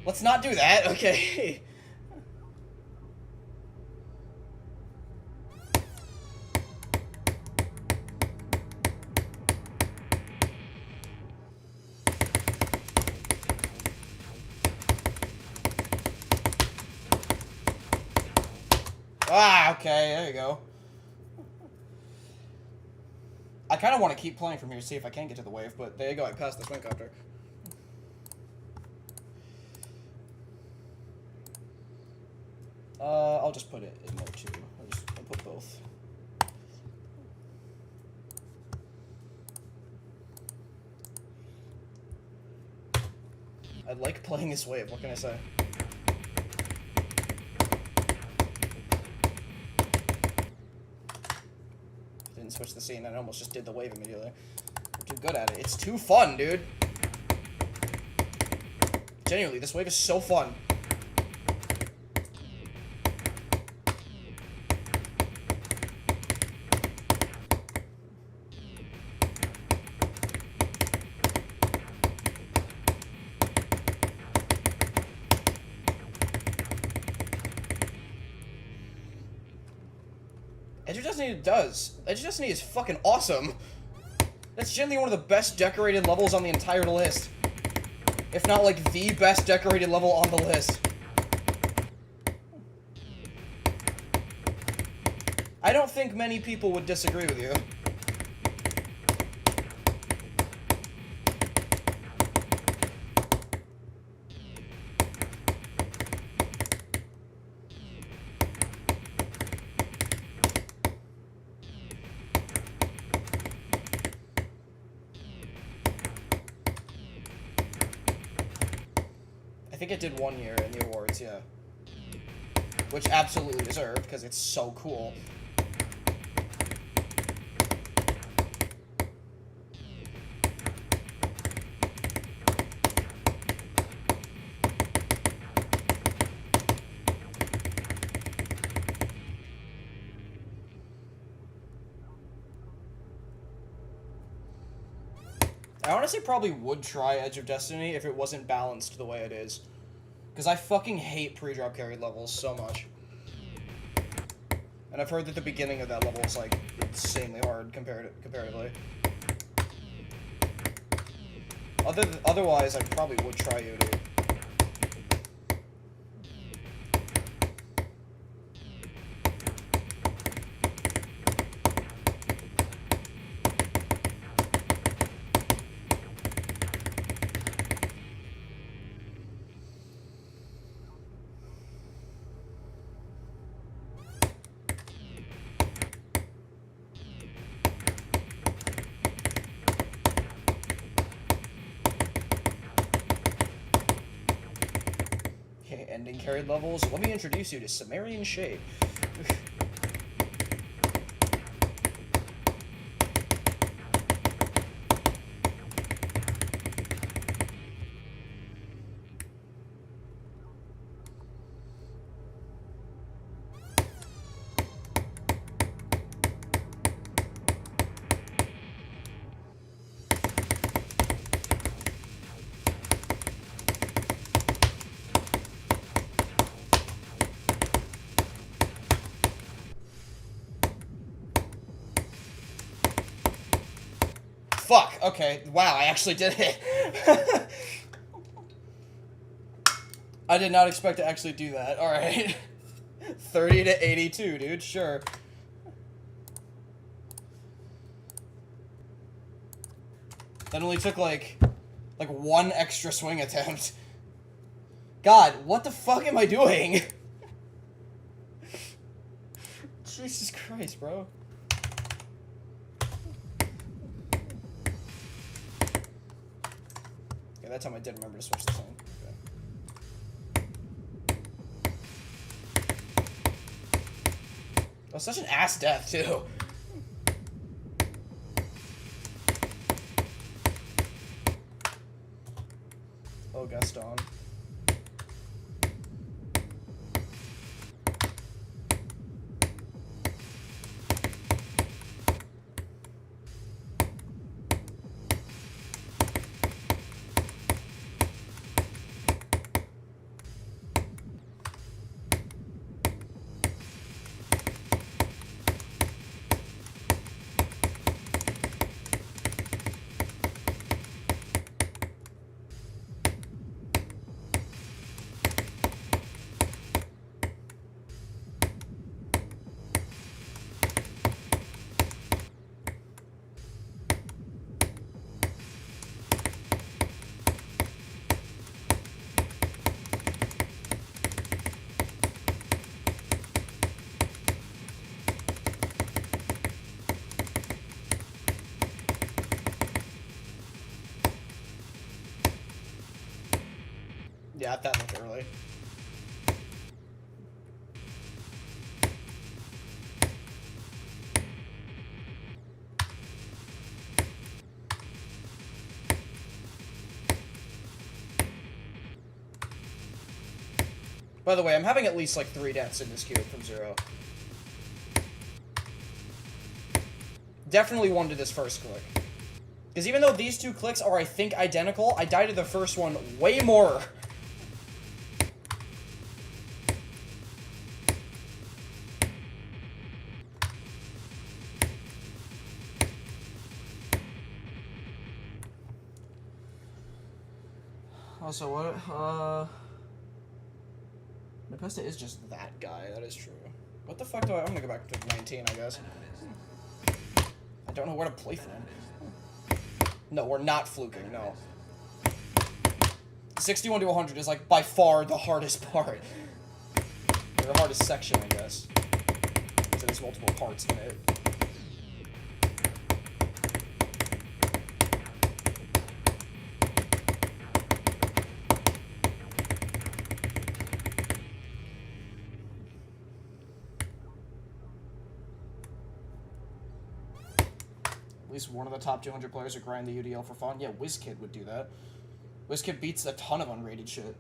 Let's not do that, okay? Ah, okay, there you go. I kind of want to keep playing from here to see if I can get to the wave, but there you go, I passed the swing copter. I'll just put it in there too. I'll put both. I like playing this wave, what can I say? Didn't switch the scene, I almost just did the wave immediately. I'm too good at it. It's too fun, dude. Genuinely, this wave is so fun. Edge of Destiny does. Edge of Destiny is fucking awesome. That's generally one of the best decorated levels on the entire list. If not, like, the best decorated level on the list. I don't think many people would disagree with you. I think it did 1 year in the awards, yeah. Which absolutely deserved, because it's so cool. I honestly probably would try Edge of Destiny if it wasn't balanced the way it is. Because I fucking hate pre-drop carry levels so much. And I've heard that the beginning of that level is, like, insanely hard comparatively. Otherwise, I probably would try you, dude. ending carried levels, let me introduce you to Cimmerian Shape. Fuck, okay. Wow, I actually did it. I did not expect to actually do that. Alright. 30 to 82, dude. Sure. That only took, like one extra swing attempt. God, what the fuck am I doing? Jesus Christ, bro. Yeah, that time I did remember to switch the song. Okay. That was such an ass death, too. Oh, Gaston. Yeah, that looked early. By the way, I'm having at least like 3 deaths in this cube from 0. Definitely one to this first click. Because even though these 2 clicks are, I think, identical, I died to the first one way more. Also, what, Nepesta is just that guy, that is true. What the fuck do I'm gonna go back to 19, I guess. I don't know where to play from. No, we're not fluking, no. 61 to 100 is, like, by far the hardest part. Or the hardest section, I guess. Because there's multiple parts in it. At least one of the top 200 players would grind the UDL for fun. Yeah, WizKid would do that. WizKid beats a ton of unrated shit.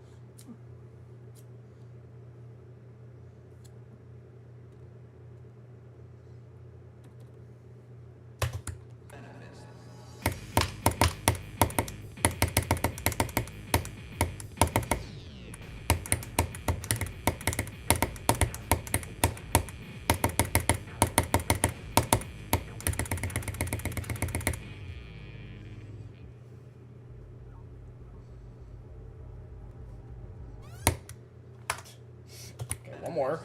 One more.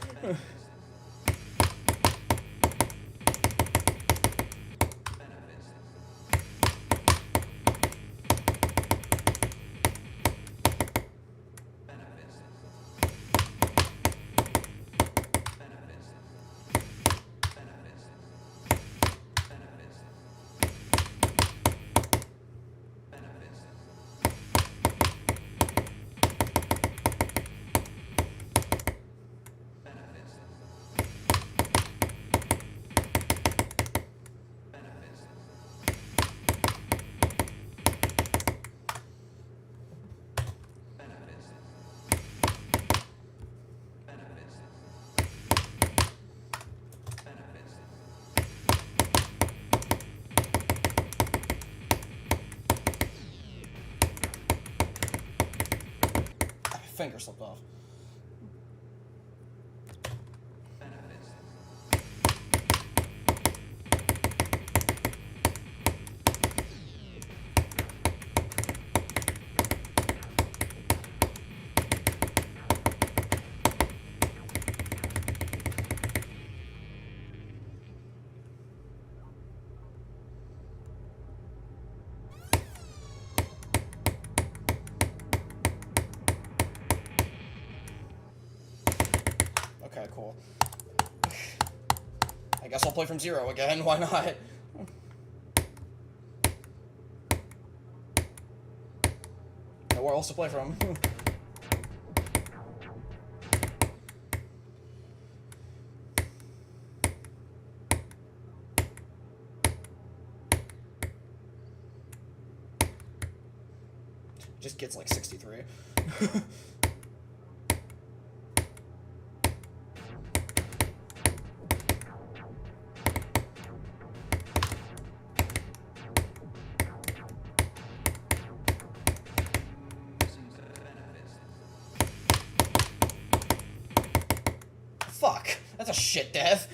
finger slipped off. Okay, cool. I guess I'll play from 0 again, why not? Nowhere else to play from. Just gets like 63. Fuck, that's a shit death.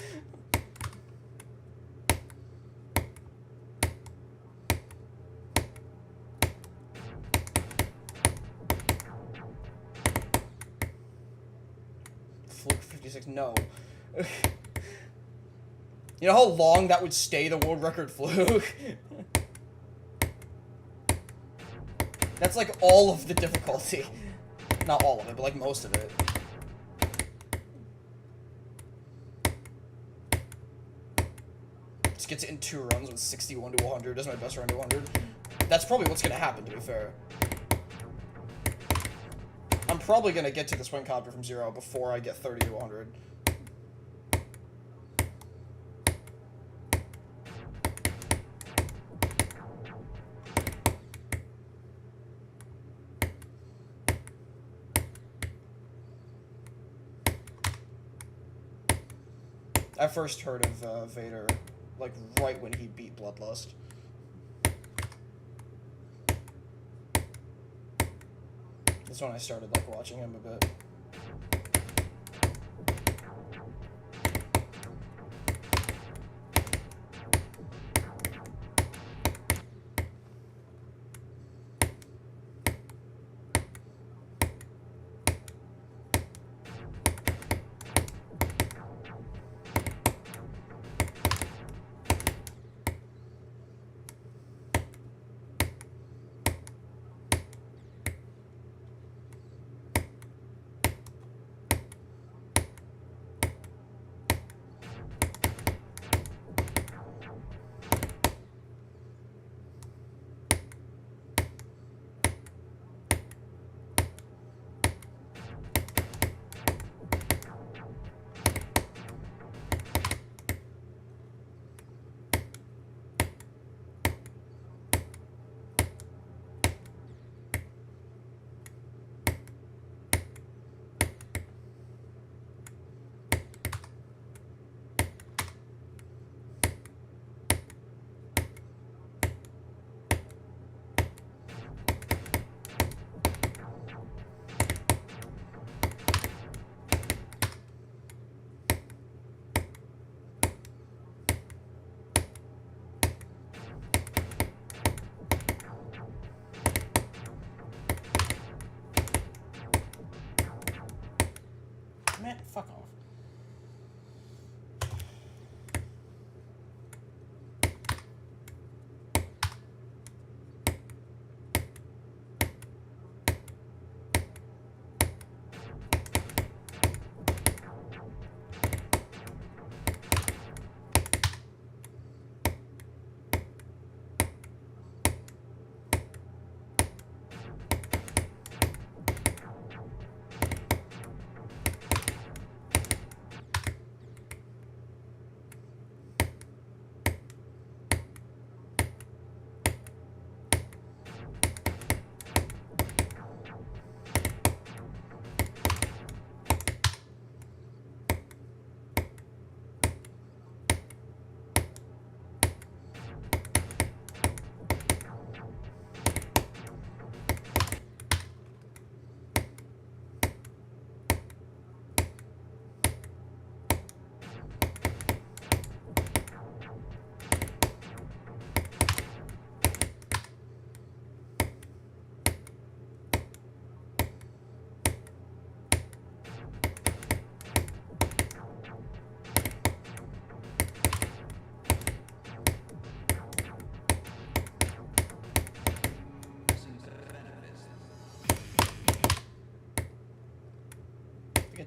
Fluke 56, no. You know how long that would stay the world record, Fluke? That's like all of the difficulty. Not all of it, but like most of it. Just gets it in 2 runs with 61 to 100. Does my best run to 100. That's probably what's gonna happen, to be fair. I'm probably gonna get to the swing copter from 0 before I get 30 to 100. I first heard of Vader, like, right when he beat Bloodlust. That's when I started, like, watching him a bit.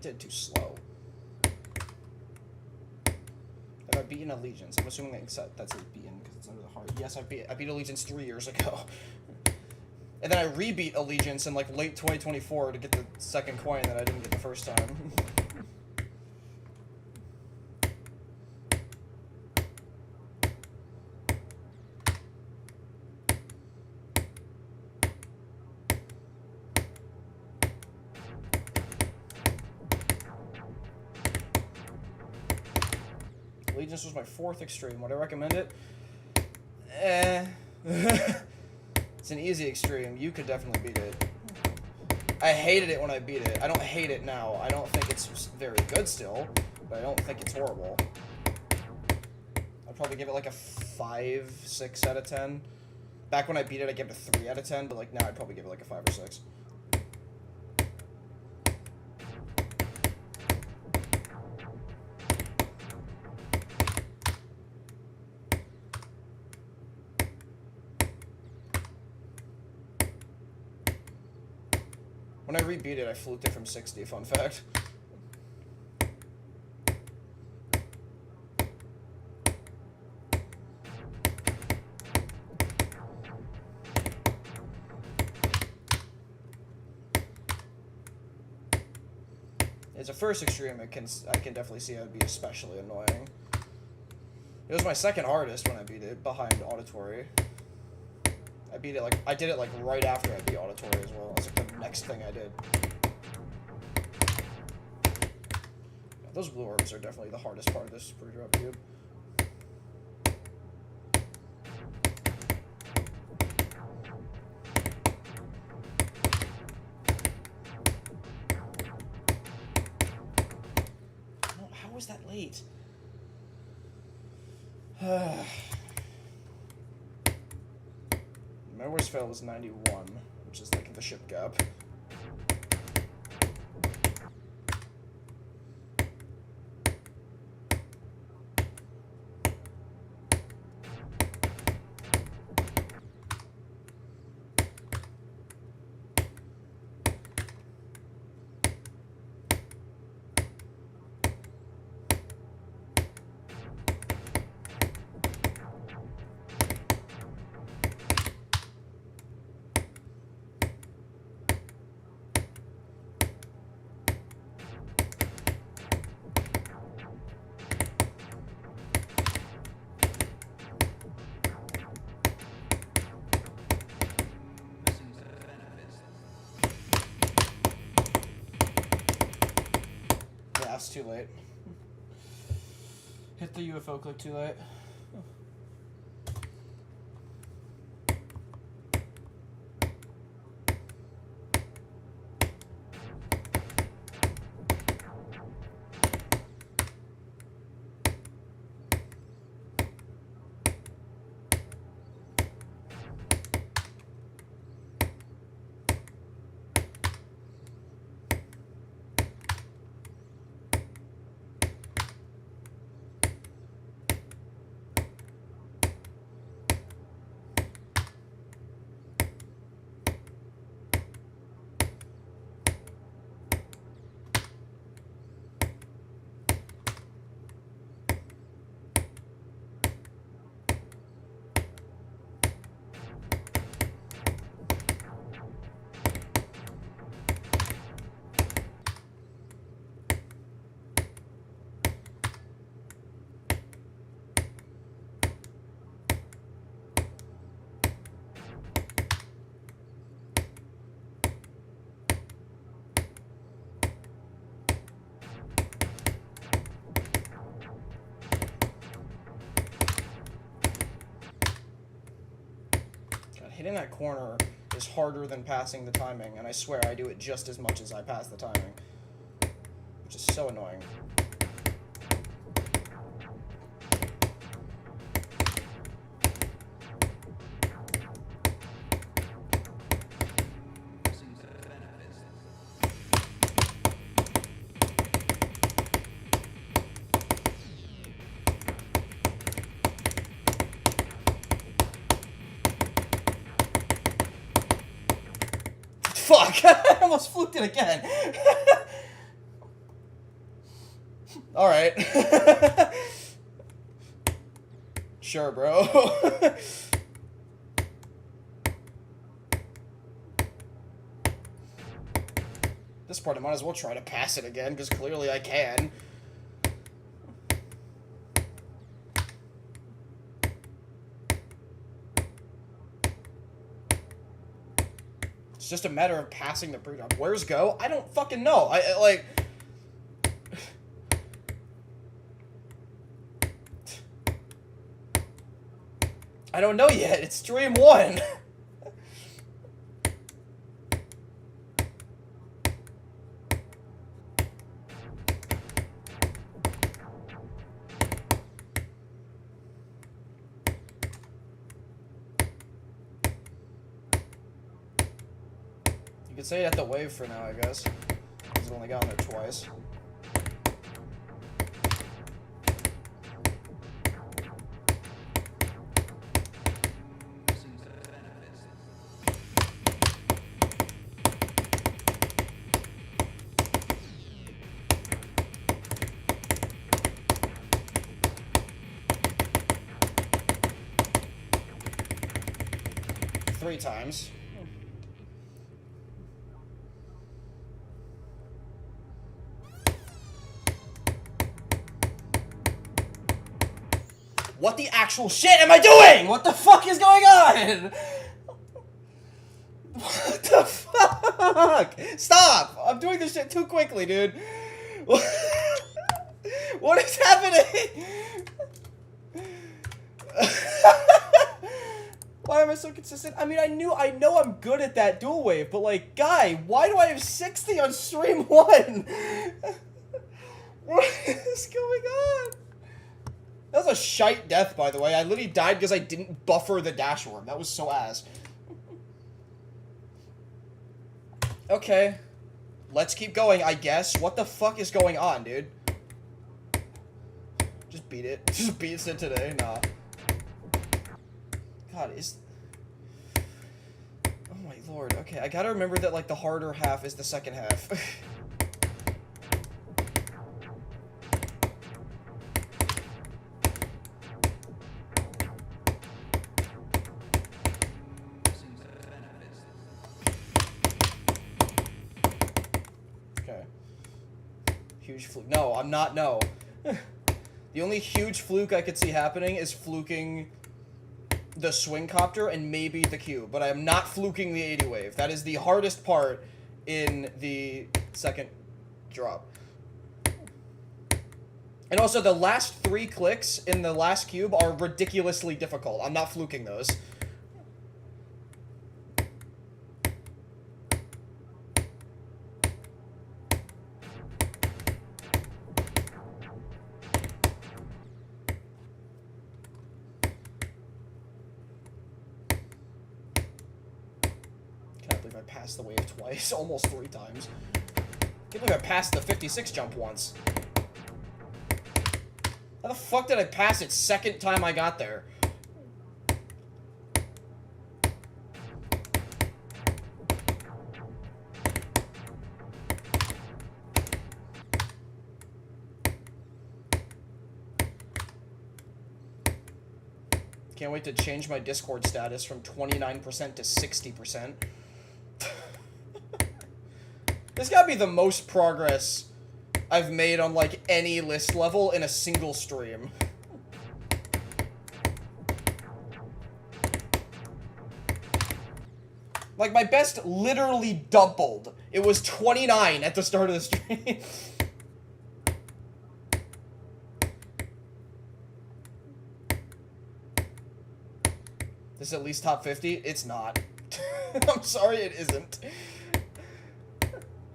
did too slow. Have I beaten Allegiance? I'm assuming that says beaten because it's under the heart. Yes, I beat Allegiance 3 years ago. And then I re-beat Allegiance in like late 2024 to get the second coin that I didn't get the first time. Allegiance was my 4th extreme. Would I recommend it? It's an easy extreme. You could definitely beat it. I hated it when I beat it. I don't hate it now. I don't think it's very good still, but I don't think it's horrible. I'd probably give it like a 5, 6 out of 10. Back when I beat it, I gave it a 3 out of 10, but like now I'd probably give it like a 5 or 6. When I re-beat it, I fluked it from 60, fun fact. As a first extreme, I can definitely see it would be especially annoying. It was my 2nd hardest when I beat it, behind Auditory. I did it like right after I beat Auditory as well. It's like the next thing I did. Yeah, those blue orbs are definitely the hardest part of this pre-drop cube. How was that late? My worst fail was 91, which is like the ship gap. It's too late. Hit the UFO click too late. Hitting that corner is harder than passing the timing, and I swear I do it just as much as I pass the timing, which is so annoying. Fuck! I almost fluked it again. Alright. Sure, bro. This part I might as well try to pass it again, because clearly I can. It's just a matter of passing the pre-drop. Where's go? I don't fucking know. I like... I don't know yet. It's stream 1. You could say it at the wave for now, I guess. Because I've only gotten there twice. Three times. What the actual shit am I doing? What the fuck is going on? What the fuck? Stop! I'm doing this shit too quickly, dude. What is happening? Why am I so consistent? I mean, I know I'm good at that dual wave, but like, guy, why do I have 60 on stream 1? What is going on? That was a shite death, by the way. I literally died because I didn't buffer the dash worm. That was so ass. Okay. Let's keep going, I guess. What the fuck is going on, dude? Just beat it. Just beat it today. Nah. God, is... Oh my lord. Okay, I gotta remember that, like, the harder half is the second half. Okay. Huge fluke. No, I'm not, no. The only huge fluke I could see happening is fluking the swing copter and maybe the cube, but I am not fluking the 80 wave. That is the hardest part in the second drop. And also, the last 3 clicks in the last cube are ridiculously difficult. I'm not fluking those. I passed the wave twice, almost 3 times. Can't believe I passed the 56 jump once. How the fuck did I pass it second time I got there? Can't wait to change my Discord status from 29% to 60%. This gotta be the most progress I've made on, like, any list level in a single stream. Like, my best literally doubled. It was 29 at the start of the stream. This is at least top 50? It's not. I'm sorry, it isn't.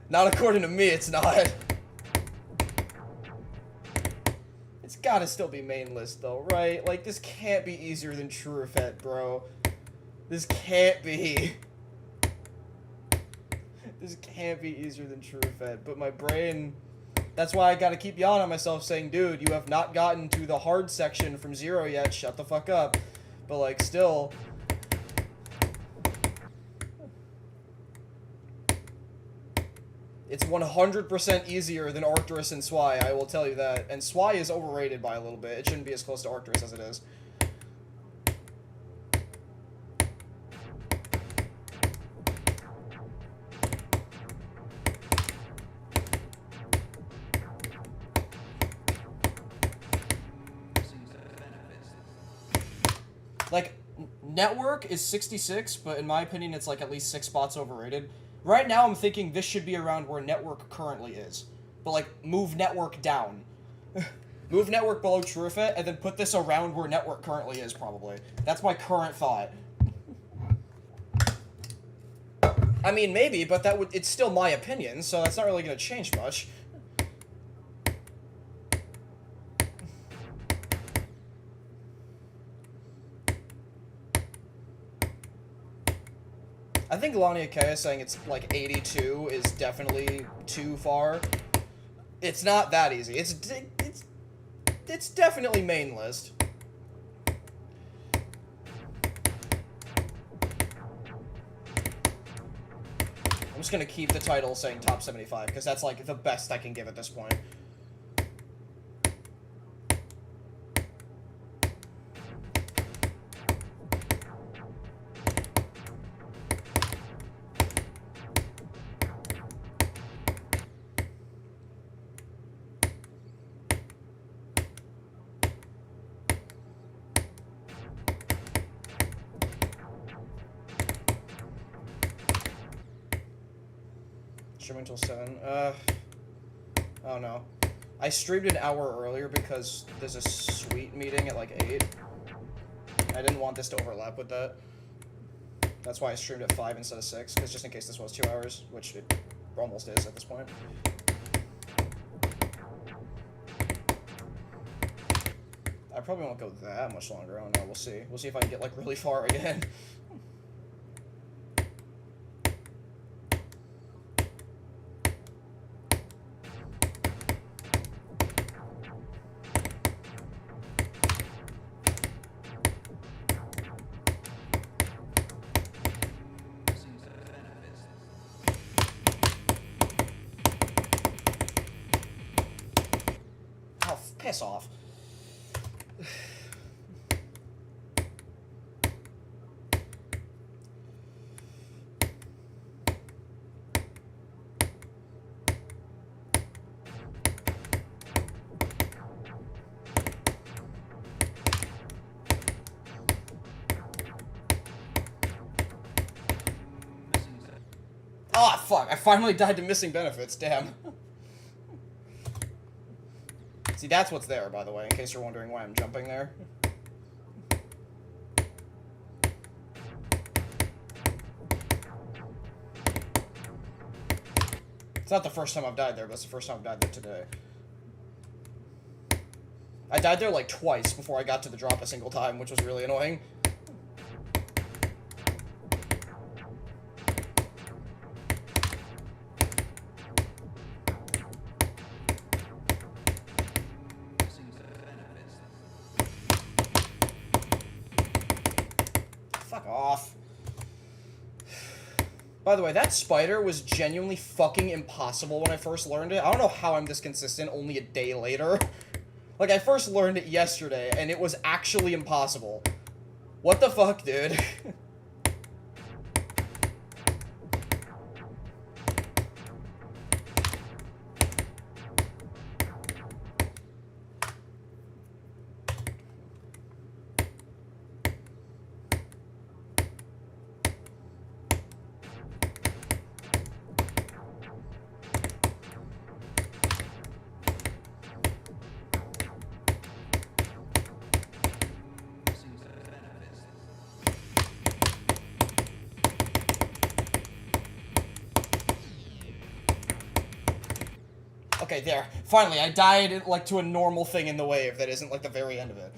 Not according to me, it's not. It's gotta still be main list, though, right? Like, this can't be easier than True or Fet, bro. This can't be. This can't be easier than True or Fet. But my brain... That's why I gotta keep yelling at myself, saying, dude, you have not gotten to the hard section from 0 yet, shut the fuck up. But, like, still... It's 100% easier than Arcturus and Swy, I will tell you that. And Swy is overrated by a little bit. It shouldn't be as close to Arcturus as it is. Like, network is 66, but in my opinion, it's like at least 6 spots overrated. Right now, I'm thinking this should be around where network currently is. But, like, move network down. Move network below Truefit, and then put this around where network currently is, probably. That's my current thought. I mean, maybe, but it's still my opinion, so that's not really going to change much. I think Lania K is saying it's like 82 is definitely too far. It's not that easy. It's definitely main list. I'm just gonna keep the title saying top 75 because that's like the best I can give at this point. Streaming until 7. Oh no. I streamed an hour earlier because there's a sweet meeting at like 8. I didn't want this to overlap with that. That's why I streamed at 5 instead of 6, because just in case this was 2 hours, which it almost is at this point. I probably won't go that much longer. I don't know. We'll see. We'll see if I can get like really far again. Piss off. Ah, fuck. I finally died to missing benefits. Damn. See, that's what's there, by the way, in case you're wondering why I'm jumping there. It's not the first time I've died there, but it's the first time I've died there today. I died there like twice before I got to the drop a single time, which was really annoying. Off. By the way, that spider was genuinely fucking impossible when I first learned it. I don't know how I'm this consistent only a day later. Like, I first learned it yesterday, and it was actually impossible. What the fuck, dude? Okay, there. Finally, I died, like, to a normal thing in the wave that isn't, like, the very end of it.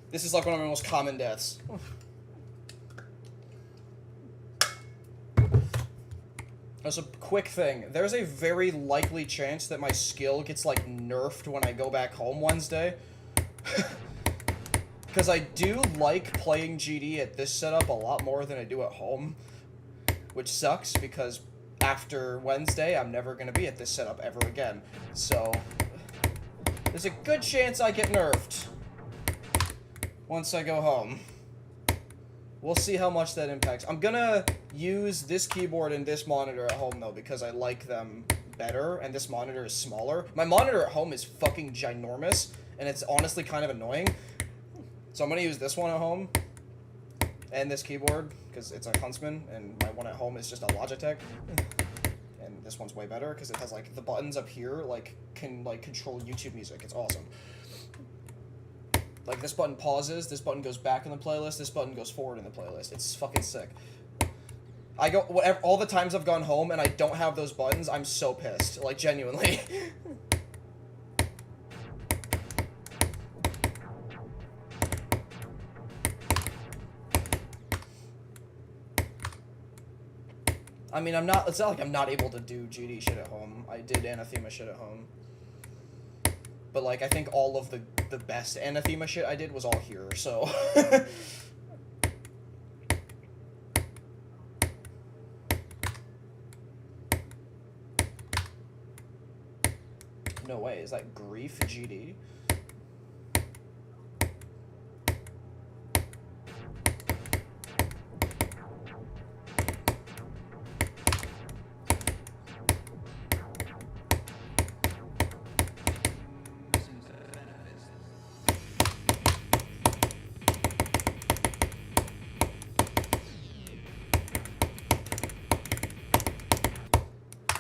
This is, like, one of my most common deaths. There's a quick thing. There's a very likely chance that my skill gets, like, nerfed when I go back home Wednesday. Because I do like playing GD at this setup a lot more than I do at home. Which sucks, because after Wednesday, I'm never going to be at this setup ever again. So, there's a good chance I get nerfed once I go home. We'll see how much that impacts. I'm gonna use this keyboard and this monitor at home, though, because I like them better, and this monitor is smaller. My monitor at home is fucking ginormous, and it's honestly kind of annoying. So I'm gonna use this one at home, and this keyboard, because it's a Huntsman, and my one at home is just a Logitech. And this one's way better, because it has, like, the buttons up here, like, can, like, control YouTube music. It's awesome. Like, this button pauses, this button goes back in the playlist, this button goes forward in the playlist. It's fucking sick. All the times I've gone home and I don't have those buttons, I'm so pissed. Like, genuinely. I mean, it's not like I'm not able to do GD shit at home. I did Anathema shit at home. But, like, I think all of the best Anathema shit I did was all here, so... No way, is that Grief GD?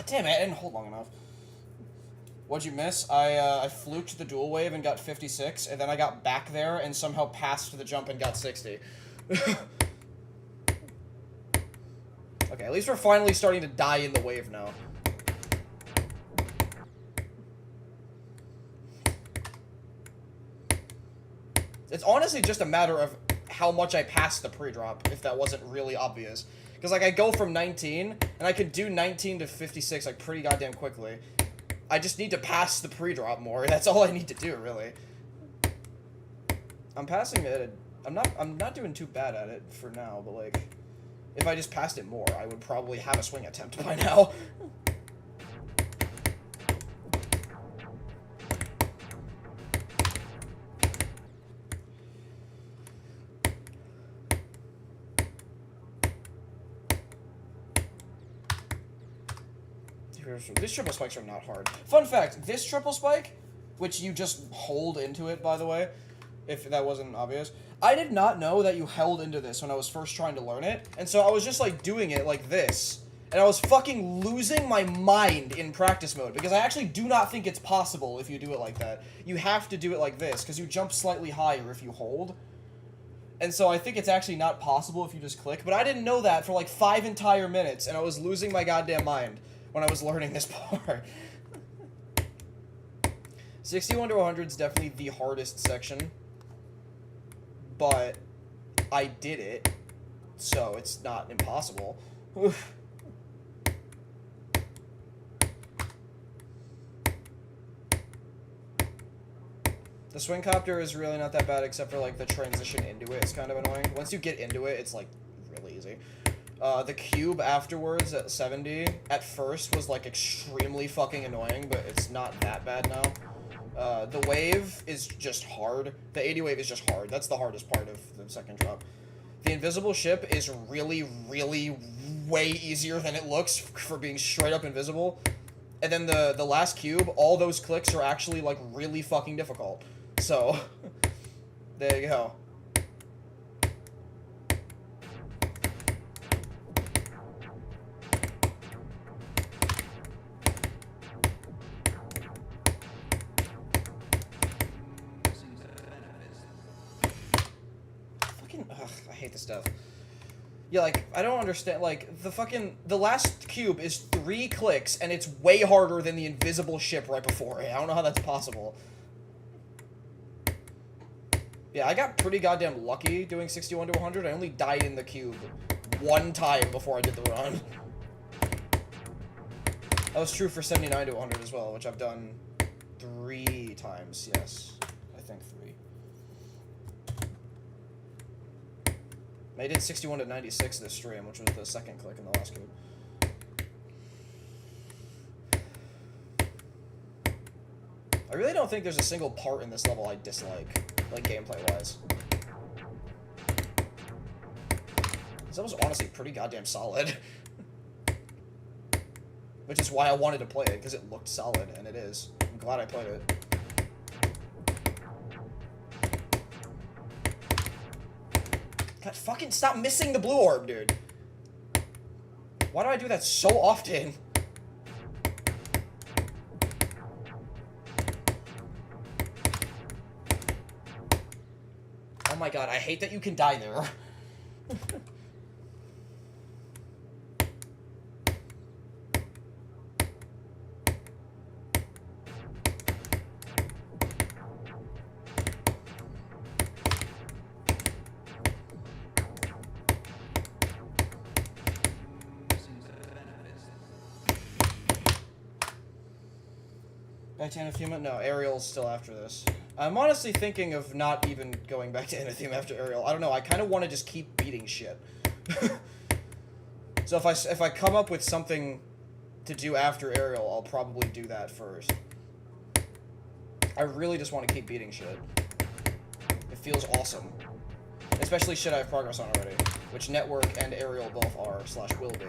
Damn it, I didn't hold long enough. What'd you miss? I fluked the dual wave and got 56, and then I got back there and somehow passed the jump and got 60. Okay, at least we're finally starting to die in the wave now. It's honestly just a matter of how much I passed the pre-drop, if that wasn't really obvious. Because, like, I go from 19, and I could do 19 to 56, like, pretty goddamn quickly. I just need to pass the pre-drop more. That's all I need to do, really. I'm passing it. I'm not doing too bad at it for now, but, like, if I just passed it more, I would probably have a swing attempt by now. These triple spikes are not hard. Fun fact, this triple spike, which you just hold into it, by the way, if that wasn't obvious, I did not know that you held into this when I was first trying to learn it, and so I was just, like, doing it like this, and I was fucking losing my mind in practice mode, because I actually do not think it's possible if you do it like that. You have to do it like this, because you jump slightly higher if you hold, and so I think it's actually not possible if you just click, but I didn't know that for, like, 5 entire minutes, and I was losing my goddamn mind when I was learning this part. 61 to 100 is definitely the hardest section, but I did it, so it's not impossible. Oof. The swing copter is really not that bad, except for, like, the transition into it is kind of annoying. Once you get into it, it's, like, really easy. The cube afterwards at 70, at first, was, like, extremely fucking annoying, but it's not that bad now. The wave is just hard. The 80 wave is just hard. That's the hardest part of the second drop. The invisible ship is really, really way easier than it looks for being straight up invisible. And then the last cube, all those clicks are actually, like, really fucking difficult. So, there you go. Ugh, I hate this stuff. Yeah, like, I don't understand, like, the last cube is 3 clicks, and it's way harder than the invisible ship right before it. I don't know how that's possible. Yeah, I got pretty goddamn lucky doing 61 to 100. I only died in the cube 1 time before I did the run. That was true for 79 to 100 as well, which I've done 3 times, yes. I think 3. I did 61 to 96 this stream, which was the second click in the last cube. I really don't think there's a single part in this level I dislike, like gameplay-wise. This level's honestly pretty goddamn solid. Which is why I wanted to play it, because it looked solid, and it is. I'm glad I played it. God, fucking stop missing the blue orb, dude. Why do I do that so often? Oh my god, I hate that you can die there. Back to Anathema? No, Aerial's still after this. I'm honestly thinking of not even going back to Anathema after Aerial. I don't know, I kind of want to just keep beating shit. So if I come up with something to do after Aerial, I'll probably do that first. I really just want to keep beating shit. It feels awesome. Especially shit I have progress on already, which Network and Aerial both are, / will be.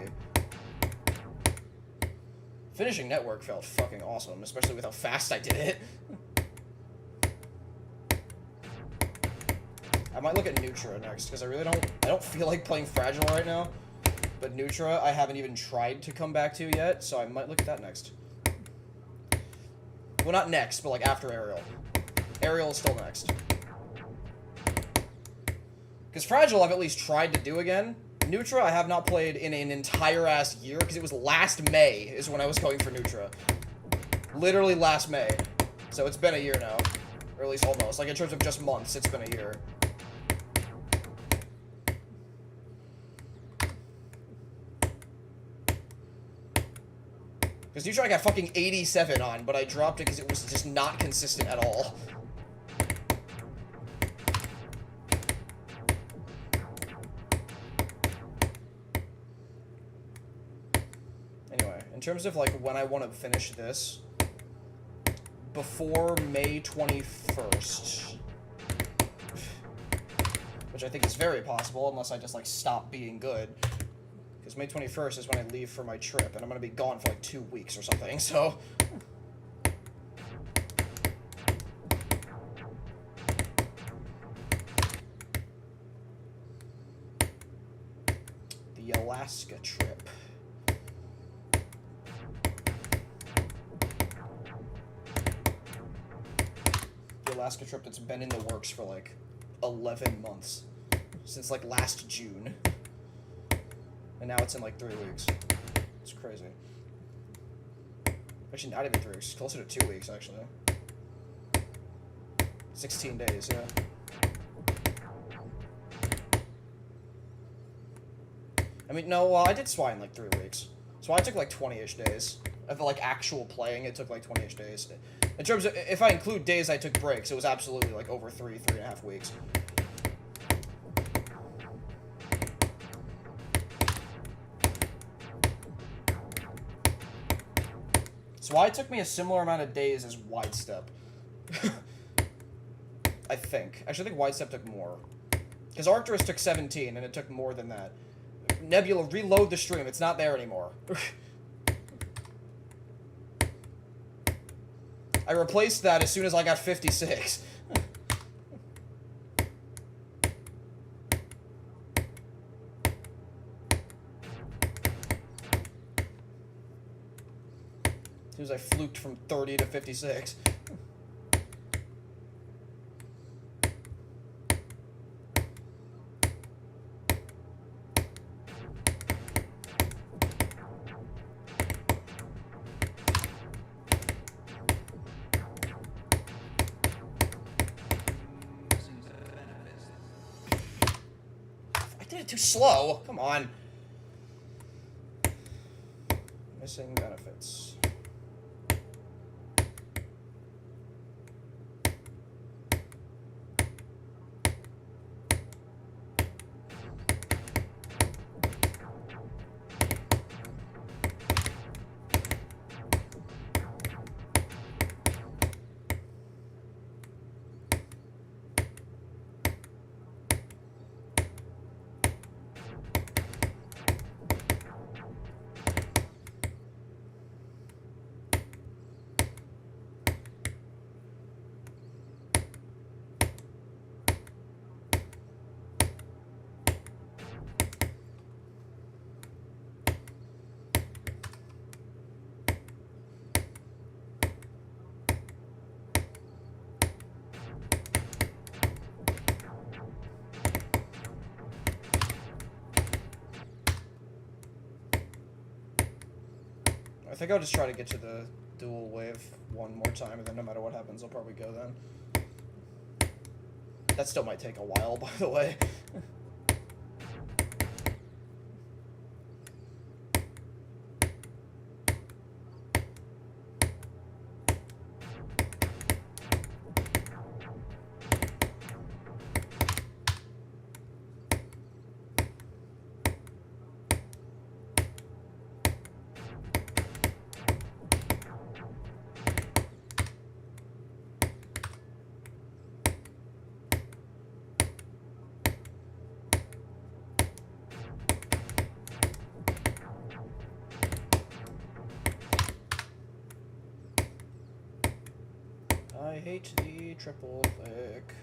Finishing Network felt fucking awesome, especially with how fast I did it. I might look at Nutra next, because I don't feel like playing Fragile right now. But Nutra, I haven't even tried to come back to yet, so I might look at that next. Well, not next, but like after Aerial. Aerial is still next. Because Fragile I've at least tried to do again. Nutra I have not played in an entire ass year, because it was last May is when I was going for Nutra. Literally last May. So it's been a year now. Or at least almost. Like in terms of just months, it's been a year. Because Nutra I got fucking 87 on, but I dropped it because it was just not consistent at all. Anyway, in terms of like when I want to finish this, before May 21st, which I think is very possible unless I just like stop being good. Because May 21st is when I leave for my trip, and I'm going to be gone for like 2 weeks or something, so... The Alaska trip. The Alaska trip that's been in the works for like 11 months. Since like last June. And now it's in like 3 weeks. It's crazy. Actually, not even 3 weeks. It's closer to 2 weeks, actually. 16 days, yeah. I mean, no, well, I did SWI in like 3 weeks. SWI took like 20-ish days. Of like actual playing, it took like 20-ish days. In terms of, if I include days I took breaks, it was absolutely like over 3.5 weeks. SWI took me a similar amount of days as Wide Step. I think. Actually, I think Wide Step took more. Because Arcturus took 17, and it took more than that. Nebula, reload the stream. It's not there anymore. I replaced that as soon as I got 56. As soon as I fluked from 30 to 56. I did it too slow. Come on. Missing benefits. I think I'll just try to get to the dual wave one more time, and then no matter what happens, I'll probably go then. That still might take a while, by the way. I hate the triple thick.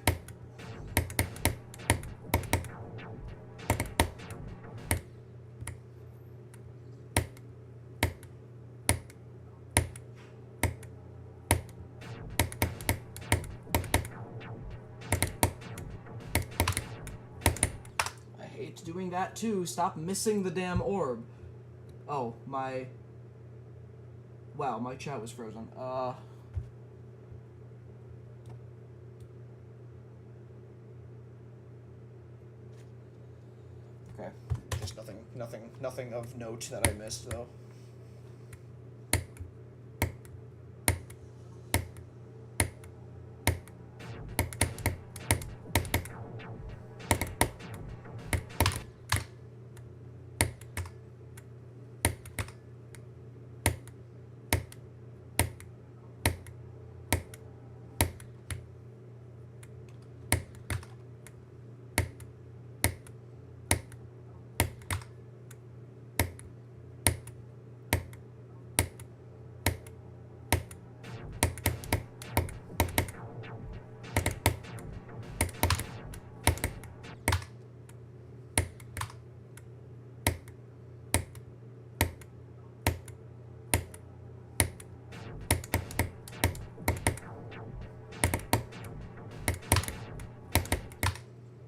I hate doing that too. Stop missing the damn orb. Oh, my... Wow, my chat was frozen. Okay. Just nothing of note that I missed, though.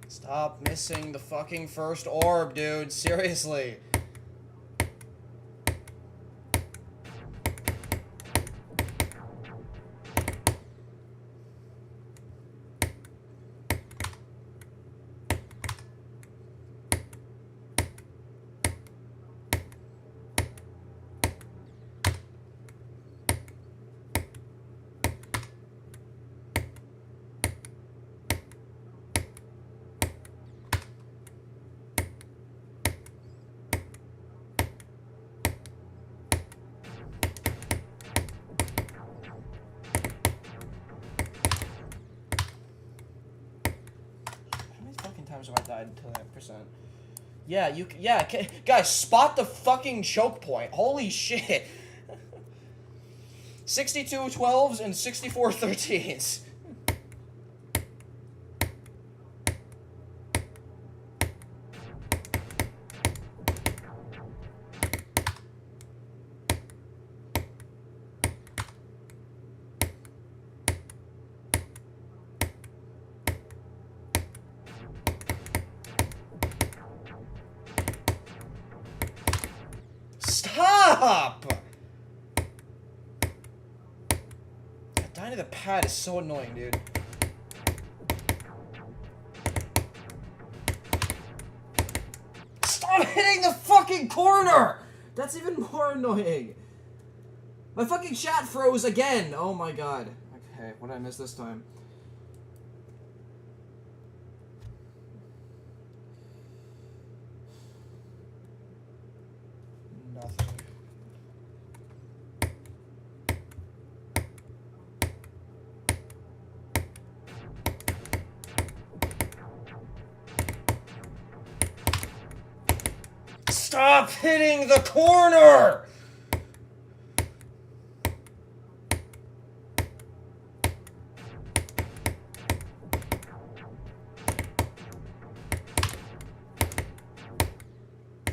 Stop missing the fucking first orb, dude. Seriously. Have I died to that percent? Yeah, guys, spot the fucking choke point. Holy shit. 62 12s and 64 13s. Stop! Dying to the pad is so annoying, dude. Stop hitting the fucking corner! That's even more annoying. My fucking chat froze again. Oh my god. Okay, what did I miss this time? Nothing. Stop hitting the corner!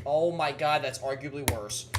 Oh my god, that's arguably worse.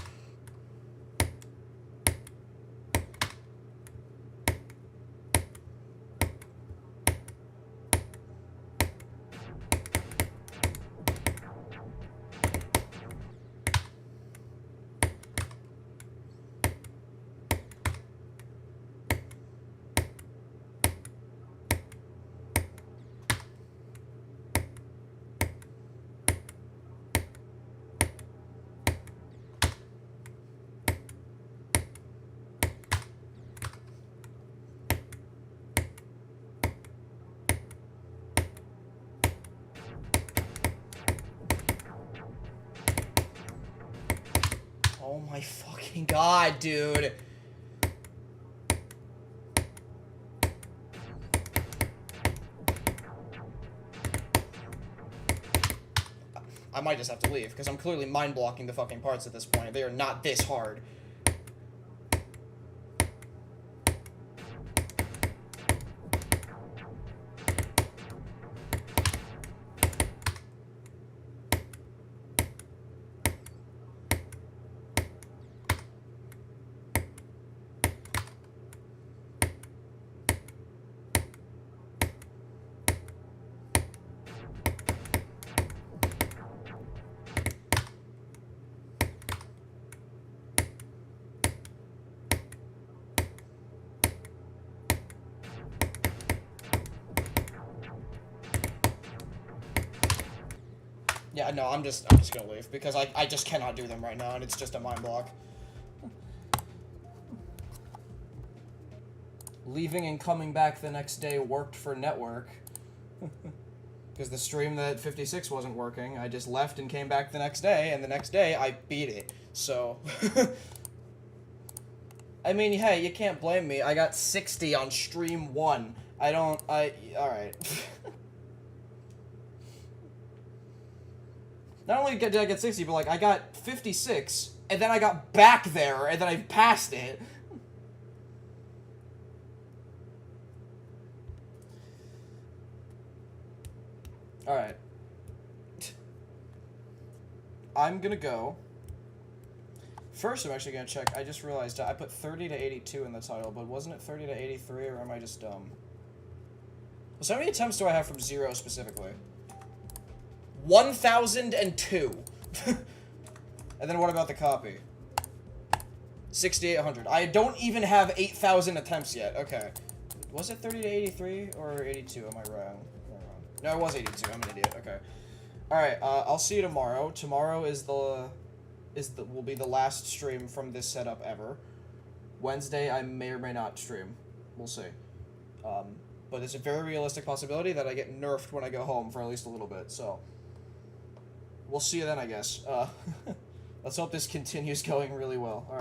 Oh my fucking god, dude. I might just have to leave, because I'm clearly mind-blocking the fucking parts at this point. They are not this hard. Yeah, no, I'm just gonna leave, because I just cannot do them right now, and it's just a mind block. Leaving and coming back the next day worked for network. Because the stream that 56 wasn't working, I just left and came back the next day, and the next day I beat it, so... I mean, hey, you can't blame me. I got 60 on stream 1. Alright. Not only did I get 60, but, like, I got 56, and then I got back there, and then I passed it. Alright. I'm gonna go. First, I'm actually gonna check. I just realized I put 30 to 82 in the title, but wasn't it 30 to 83, or am I just dumb? So how many attempts do I have from 0 specifically? 1,002. And then what about the copy? 6,800. I don't even have 8,000 attempts yet. Okay. Was it 30 to 83 or 82? Am I wrong? No, it was 82. I'm an idiot. Okay. Alright, I'll see you tomorrow. Tomorrow will be the last stream from this setup ever. Wednesday, I may or may not stream. We'll see. But there's a very realistic possibility that I get nerfed when I go home for at least a little bit, so... We'll see you then, I guess. Let's hope this continues going really well. All right.